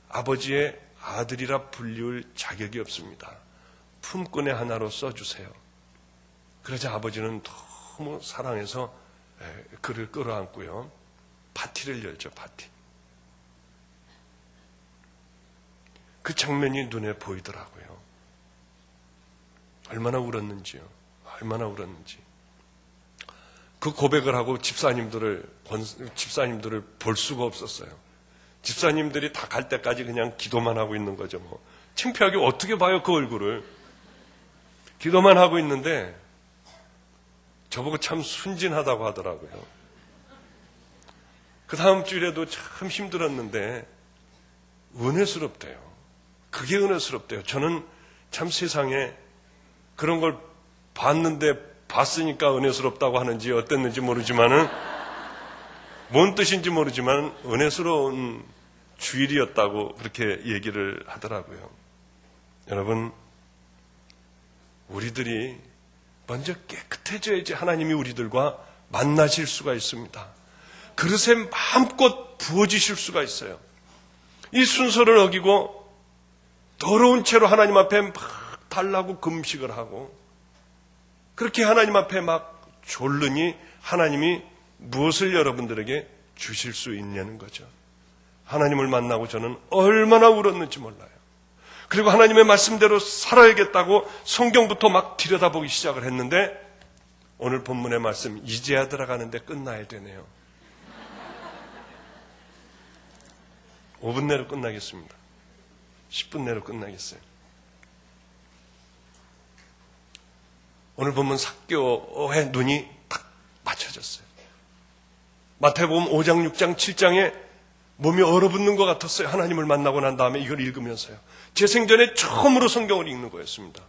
아버지의 아들이라 불리울 자격이 없습니다. 품꾼의 하나로 써주세요. 그러자 아버지는 너무 사랑해서 그를 끌어안고요. 파티를 열죠, 파티. 그 장면이 눈에 보이더라고요. 얼마나 울었는지요. 얼마나 울었는지. 그 고백을 하고 집사님들을 볼 수가 없었어요. 집사님들이 다 갈 때까지 그냥 기도만 하고 있는 거죠. 뭐 창피하게 어떻게 봐요, 그 얼굴을. 기도만 하고 있는데 저보고 참 순진하다고 하더라고요. 그 다음 주일에도 참 힘들었는데 은혜스럽대요. 그게 은혜스럽대요. 저는 참 세상에 그런 걸 봤으니까 은혜스럽다고 하는지 어땠는지 모르지만은, 뭔 뜻인지 모르지만 은혜스러운 주일이었다고 그렇게 얘기를 하더라고요. 여러분, 우리들이 먼저 깨끗해져야지 하나님이 우리들과 만나실 수가 있습니다. 그릇에 마음껏 부어지실 수가 있어요. 이 순서를 어기고 더러운 채로 하나님 앞에 막 달라고 금식을 하고 그렇게 하나님 앞에 막 졸르니 하나님이 무엇을 여러분들에게 주실 수 있냐는 거죠. 하나님을 만나고 저는 얼마나 울었는지 몰라요. 그리고 하나님의 말씀대로 살아야겠다고 성경부터 막 들여다보기 시작을 했는데 오늘 본문의 말씀 이제야 들어가는데 끝나야 되네요. 5분 내로 끝나겠습니다. 10분 내로 끝나겠어요. 오늘 본문 삭개오의 눈이 딱 맞춰졌어요. 마태복음 5장, 6장, 7장에 몸이 얼어붙는 것 같았어요. 하나님을 만나고 난 다음에 이걸 읽으면서요. 제 생전에 처음으로 성경을 읽는 거였습니다.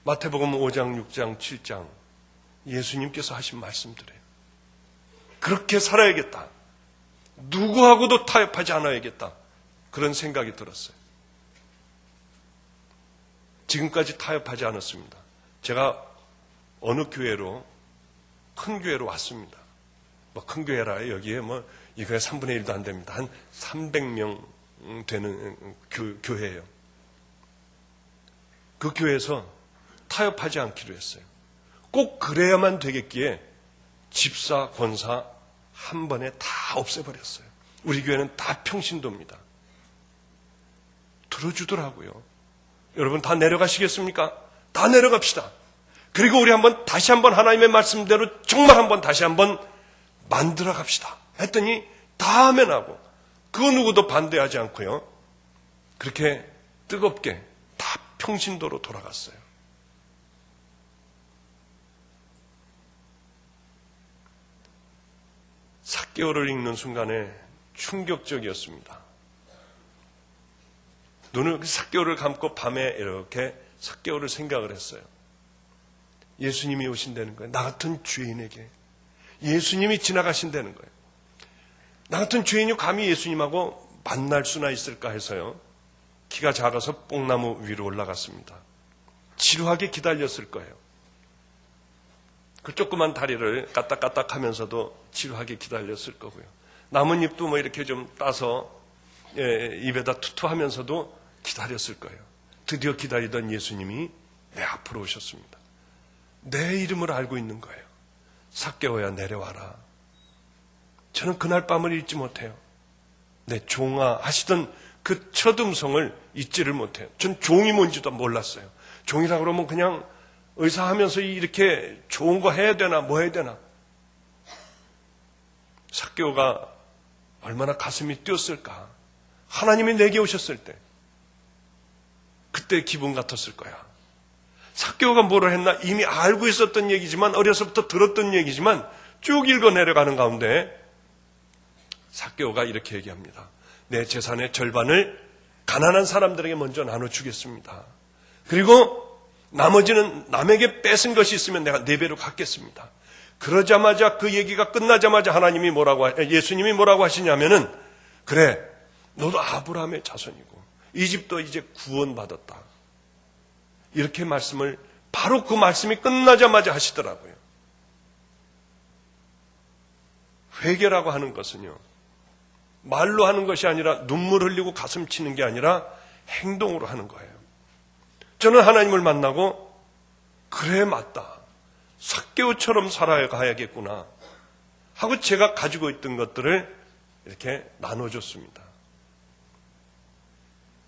마태복음 5장, 6장, 7장 예수님께서 하신 말씀들이에요. 그렇게 살아야겠다. 누구하고도 타협하지 않아야겠다. 그런 생각이 들었어요. 지금까지 타협하지 않았습니다. 제가 어느 교회로 큰 교회로 왔습니다. 뭐 큰 교회라 여기에 뭐 이거에 3분의 1도 안 됩니다. 한 300명 되는 교회예요. 그 교회에서 타협하지 않기로 했어요. 꼭 그래야만 되겠기에 집사, 권사 한 번에 다 없애버렸어요. 우리 교회는 다 평신도입니다. 들어주더라고요. 여러분 다 내려가시겠습니까? 다 내려갑시다. 그리고 우리 다시 한번 하나님의 말씀대로 정말 한번 다시 한번 만들어 갑시다. 했더니 다 아멘하고 그 누구도 반대하지 않고요. 그렇게 뜨겁게 다 평신도로 돌아갔어요. 삭개오를 읽는 순간에 충격적이었습니다. 눈을 삭개오를 감고 밤에 이렇게 삭개오를 생각을 했어요. 예수님이 오신다는 거예요. 나 같은 죄인에게 예수님이 지나가신다는 거예요. 나 같은 죄인이 감히 예수님하고 만날 수나 있을까 해서요. 키가 작아서 뽕나무 위로 올라갔습니다. 지루하게 기다렸을 거예요. 그 조그만 다리를 까딱까딱 하면서도 지루하게 기다렸을 거고요. 나뭇잎도 뭐 이렇게 좀 따서 입에다 투투하면서도 기다렸을 거예요. 드디어 기다리던 예수님이 내 앞으로 오셨습니다. 내 이름을 알고 있는 거예요. 삭개오야 내려와라. 저는 그날 밤을 잊지 못해요. 내 종아 하시던 그 첫 음성을 잊지를 못해요. 전 종이 뭔지도 몰랐어요. 종이라고 그러면 그냥 의사하면서 이렇게 좋은 거 해야 되나 뭐 해야 되나. 삭개오가 얼마나 가슴이 뛰었을까. 하나님이 내게 오셨을 때 그때 기분 같았을 거야. 삭개오가 뭐를 했나 이미 알고 있었던 얘기지만 어려서부터 들었던 얘기지만 쭉 읽어 내려가는 가운데 삭개오가 이렇게 얘기합니다. 내 재산의 절반을 가난한 사람들에게 먼저 나눠주겠습니다. 그리고 나머지는 남에게 뺏은 것이 있으면 내가 4배로 갚겠습니다. 그러자마자 그 얘기가 끝나자마자 예수님이 뭐라고 하시냐면은 그래 너도 아브라함의 자손이고 이 집도 이제 구원받았다. 이렇게 말씀을 바로 그 말씀이 끝나자마자 하시더라고요. 회개라고 하는 것은요. 말로 하는 것이 아니라 눈물 흘리고 가슴 치는 게 아니라 행동으로 하는 거예요. 저는 하나님을 만나고 그래 맞다. 삭개오처럼 살아가야겠구나 하고 제가 가지고 있던 것들을 이렇게 나눠줬습니다.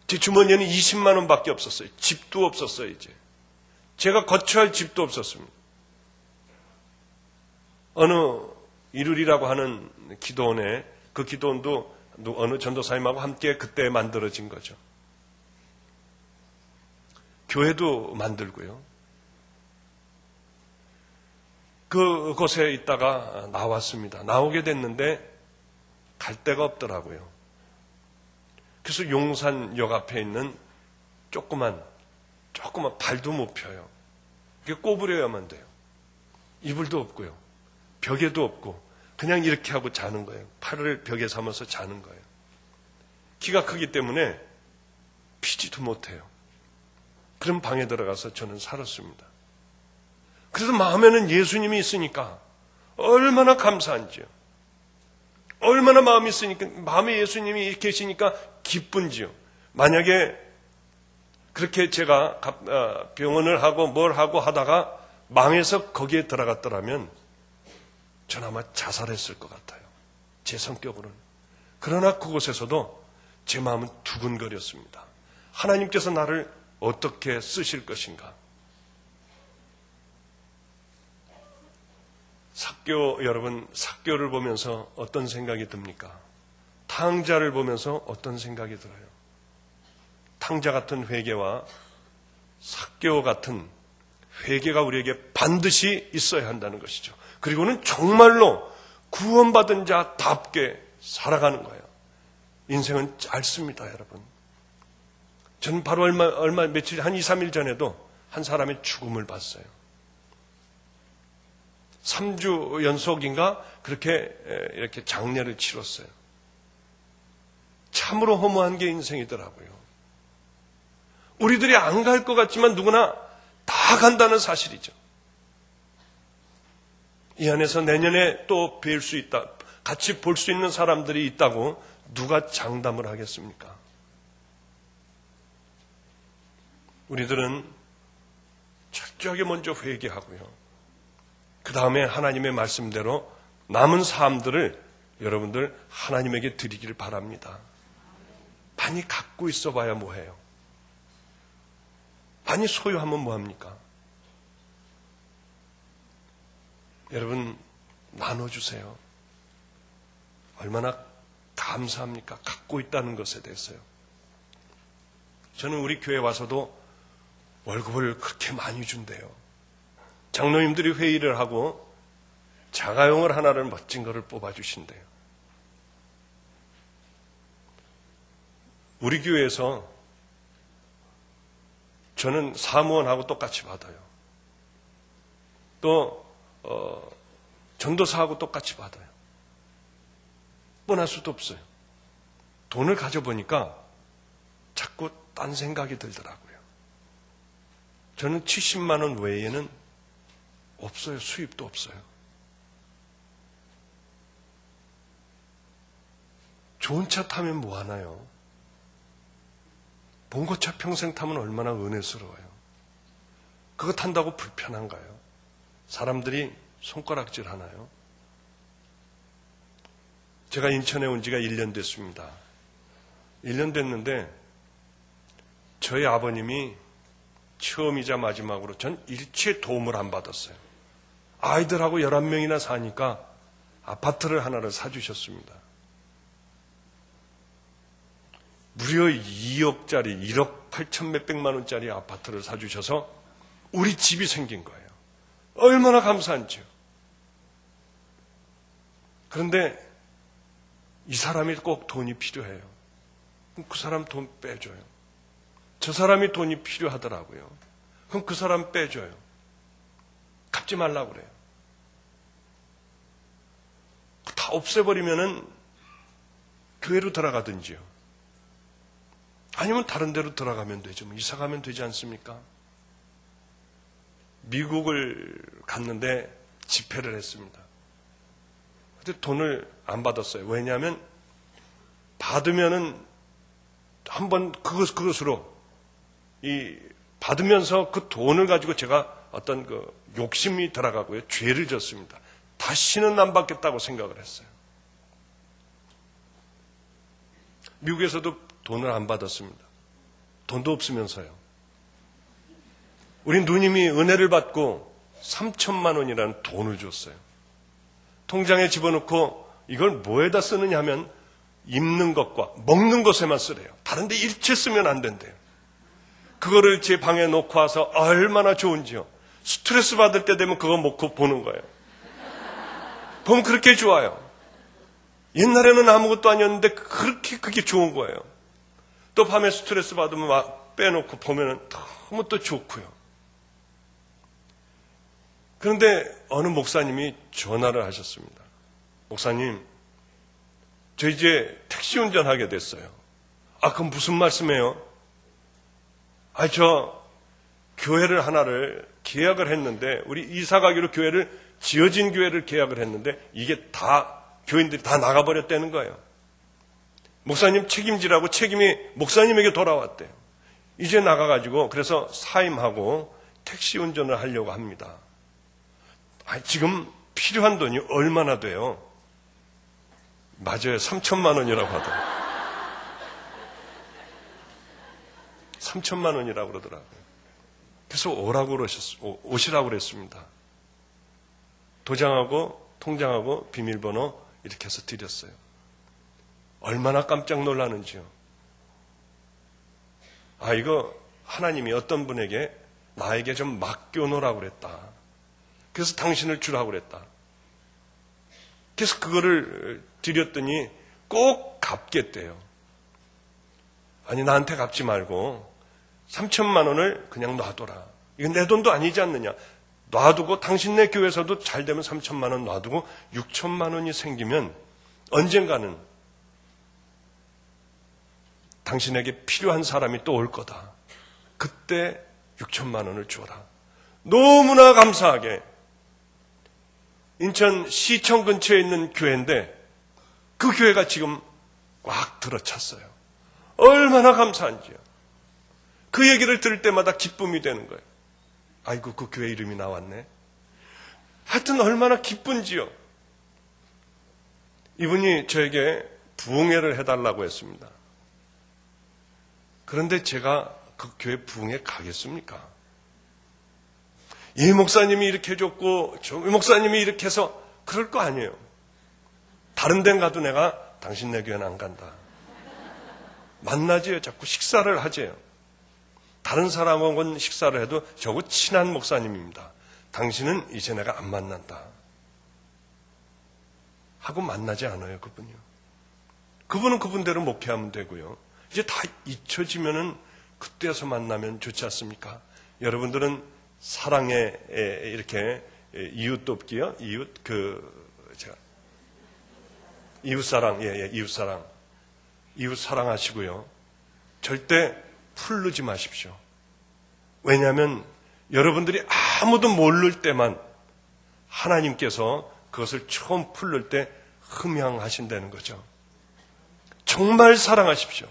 제 주머니에는 20만 원밖에 없었어요. 집도 없었어요. 이제 제가 거처할 집도 없었습니다. 어느 이룰이라고 하는 기도원에 그 기도원도 어느 전도사님하고 함께 그때 만들어진 거죠. 교회도 만들고요. 그곳에 있다가 나왔습니다. 나오게 됐는데 갈 데가 없더라고요. 그래서 용산역 앞에 있는 조그만 발도 못 펴요. 이게 꼬부려야만 돼요. 이불도 없고요. 벽에도 없고 그냥 이렇게 하고 자는 거예요. 팔을 벽에 삼아서 자는 거예요. 키가 크기 때문에 피지도 못해요. 그런 방에 들어가서 저는 살았습니다. 그래서 마음에는 예수님이 있으니까 얼마나 감사한지요. 얼마나 마음이 있으니까, 마음에 예수님이 계시니까 기쁜지요. 만약에 그렇게 제가 병원을 하고 뭘 하고 하다가 망해서 거기에 들어갔더라면 전 아마 자살했을 것 같아요. 제 성격으로는. 그러나 그곳에서도 제 마음은 두근거렸습니다. 하나님께서 나를 어떻게 쓰실 것인가. 삭개오 여러분, 삭개오를 보면서 어떤 생각이 듭니까? 탕자를 보면서 어떤 생각이 들어요? 탕자 같은 회개와 삭개오 같은 회개가 우리에게 반드시 있어야 한다는 것이죠. 그리고는 정말로 구원받은 자답게 살아가는 거예요. 인생은 짧습니다, 여러분. 저는 바로 며칠, 한 2, 3일 전에도 한 사람의 죽음을 봤어요. 3주 연속인가 그렇게 이렇게 장례를 치렀어요. 참으로 허무한 게 인생이더라고요. 우리들이 안 갈 것 같지만 누구나 다 간다는 사실이죠. 이 안에서 내년에 또 뵐 수 있다, 같이 볼 수 있는 사람들이 있다고 누가 장담을 하겠습니까? 우리들은 철저하게 먼저 회개하고요. 그 다음에 하나님의 말씀대로 남은 삶들을 여러분들 하나님에게 드리기를 바랍니다. 많이 갖고 있어 봐야 뭐해요? 많이 소유하면 뭐합니까? 여러분 나눠주세요. 얼마나 감사합니까? 갖고 있다는 것에 대해서요. 저는 우리 교회 와서도 월급을 그렇게 많이 준대요. 장로님들이 회의를 하고 자가용을 하나를 멋진 거를 뽑아주신대요. 우리 교회에서 저는 사무원하고 똑같이 받아요. 또 전도사하고 똑같이 받아요. 뻔할 수도 없어요. 돈을 가져보니까 자꾸 딴 생각이 들더라고요. 저는 70만 원 외에는 없어요. 수입도 없어요. 좋은 차 타면 뭐 하나요? 봉고차 평생 타면 얼마나 은혜스러워요. 그거 탄다고 불편한가요? 사람들이 손가락질 하나요? 제가 인천에 온 지가 1년 됐습니다. 1년 됐는데 저희 아버님이 처음이자 마지막으로 전 일체 도움을 안 받았어요. 아이들하고 11명이나 사니까 아파트를 하나를 사주셨습니다. 무려 2억짜리 1억 8천 몇백만 원짜리 아파트를 사주셔서 우리 집이 생긴 거예요. 얼마나 감사한지요. 그런데 이 사람이 꼭 돈이 필요해요. 그럼 그 사람 돈 빼줘요. 저 사람이 돈이 필요하더라고요. 그럼 그 사람 빼줘요. 갚지 말라고 그래요. 다 없애버리면은 교회로 들어가든지요. 아니면 다른 데로 들어가면 되죠. 뭐 이사 가면 되지 않습니까? 미국을 갔는데 집회를 했습니다. 근데 돈을 안 받았어요. 왜냐하면 받으면은 한번 그것으로 받으면서 그 돈을 가지고 제가 어떤 그 욕심이 들어가고요. 죄를 졌습니다. 다시는 안 받겠다고 생각을 했어요. 미국에서도 돈을 안 받았습니다. 돈도 없으면서요. 우리 누님이 은혜를 받고 3천만 원이라는 돈을 줬어요. 통장에 집어넣고 이걸 뭐에다 쓰느냐 하면 입는 것과 먹는 것에만 쓰래요. 다른 데 일체 쓰면 안 된대요. 그거를 제 방에 놓고 와서 얼마나 좋은지요. 스트레스 받을 때 되면 그거 놓고 보는 거예요. 보면 그렇게 좋아요. 옛날에는 아무것도 아니었는데 그렇게 그게 좋은 거예요. 또 밤에 스트레스 받으면 막 빼놓고 보면 너무 또 좋고요. 그런데 어느 목사님이 전화를 하셨습니다. 목사님, 저 이제 택시 운전하게 됐어요. 아, 그럼 무슨 말씀이에요? 아, 저 교회를 하나를 계약을 했는데, 우리 이사 가기로 교회를, 지어진 교회를 계약을 했는데, 이게 다, 교인들이 다 나가버렸다는 거예요. 목사님 책임지라고 책임이 목사님에게 돌아왔대요. 이제 나가가지고, 그래서 사임하고 택시 운전을 하려고 합니다. 아, 지금 필요한 돈이 얼마나 돼요? 맞아요. 3천만 원이라고 하더라고요. 3천만 원이라고 그러더라고요. 그래서 오시라고 그랬습니다. 도장하고 통장하고 비밀번호 이렇게 해서 드렸어요. 얼마나 깜짝 놀라는지요. 아, 이거 하나님이 어떤 분에게 나에게 좀 맡겨놓으라고 그랬다. 그래서 당신을 주라고 그랬다. 그래서 그거를 드렸더니 꼭 갚겠대요. 아니, 나한테 갚지 말고 3천만 원을 그냥 놔둬라. 이건 내 돈도 아니지 않느냐. 놔두고 당신네 교회에서도 잘 되면 3천만 원 놔두고 6천만 원이 생기면 언젠가는 당신에게 필요한 사람이 또 올 거다. 그때 6천만 원을 주어라. 너무나 감사하게 인천 시청 근처에 있는 교회인데 그 교회가 지금 꽉 들어찼어요. 얼마나 감사한지요. 그 얘기를 들을 때마다 기쁨이 되는 거예요. 아이고, 그 교회 이름이 나왔네. 하여튼 얼마나 기쁜지요. 이분이 저에게 부흥회를 해달라고 했습니다. 그런데 제가 그 교회 부흥회 가겠습니까? 이 목사님이 이렇게 해줬고 저 목사님이 이렇게 해서 그럴 거 아니에요. 다른 데 가도 내가 당신네 교회는 안 간다. 만나지요. 자꾸 식사를 하지요. 다른 사람하고는 식사를 해도 저거 친한 목사님입니다. 당신은 이제 내가 안 만난다. 하고 만나지 않아요, 그분이요. 그분은 그분대로 목회하면 되고요. 이제 다 잊혀지면은 그때서 만나면 좋지 않습니까? 여러분들은 사랑에 이렇게 이웃 돕기요. 이웃사랑, 이웃사랑. 이웃 사랑하시고요. 절대 풀르지 마십시오. 왜냐하면 여러분들이 아무도 모를 때만 하나님께서 그것을 처음 풀릴 때 흠양하신다는 거죠. 정말 사랑하십시오.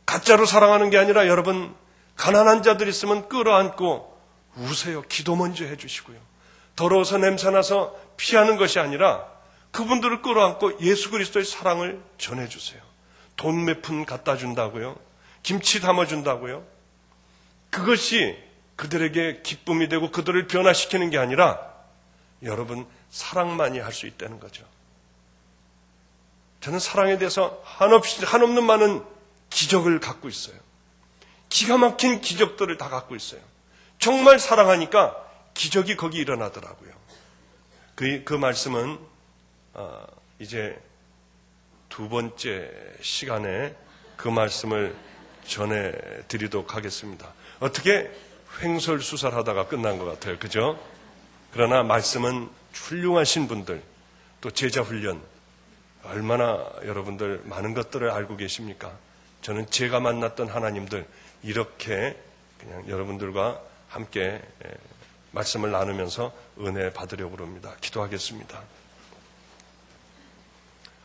가짜로 사랑하는 게 아니라 여러분 가난한 자들 있으면 끌어안고 우세요. 기도 먼저 해주시고요. 더러워서 냄새나서 피하는 것이 아니라 그분들을 끌어안고 예수 그리스도의 사랑을 전해주세요. 돈 몇 푼 갖다 준다고요. 김치 담아준다고요. 그것이 그들에게 기쁨이 되고 그들을 변화시키는 게 아니라 여러분 사랑만이 할 수 있다는 거죠. 저는 사랑에 대해서 한없는 많은 기적을 갖고 있어요. 기가 막힌 기적들을 다 갖고 있어요. 정말 사랑하니까 기적이 거기 일어나더라고요. 그 말씀은 이제 두 번째 시간에 그 말씀을 전해드리도록 하겠습니다. 어떻게 횡설수설하다가 끝난 것 같아요. 그죠? 그러나 말씀은 훌륭하신 분들, 또 제자훈련, 얼마나 여러분들 많은 것들을 알고 계십니까? 저는 제가 만났던 하나님들 이렇게 그냥 여러분들과 함께 말씀을 나누면서 은혜 받으려고 합니다. 기도하겠습니다.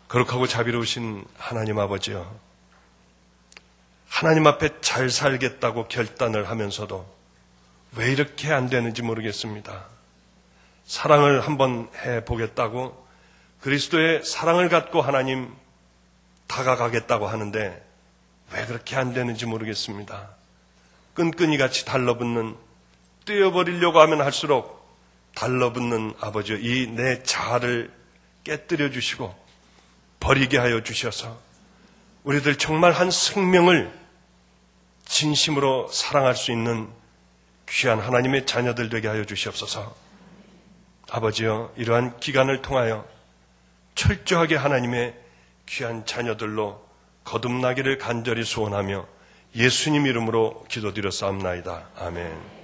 거룩하고 자비로우신 하나님 아버지요. 하나님 앞에 잘 살겠다고 결단을 하면서도 왜 이렇게 안 되는지 모르겠습니다. 사랑을 한번 해보겠다고 그리스도의 사랑을 갖고 하나님 다가가겠다고 하는데 왜 그렇게 안 되는지 모르겠습니다. 끈끈이 같이 달라붙는, 떼어버리려고 하면 할수록 달라붙는 아버지여, 이 내 자아를 깨뜨려 주시고 버리게 하여 주셔서 우리들 정말 한 생명을 진심으로 사랑할 수 있는 귀한 하나님의 자녀들 되게 하여 주시옵소서. 아버지여, 이러한 기간을 통하여 철저하게 하나님의 귀한 자녀들로 거듭나기를 간절히 소원하며 예수님 이름으로 기도드렸사옵나이다. 아멘.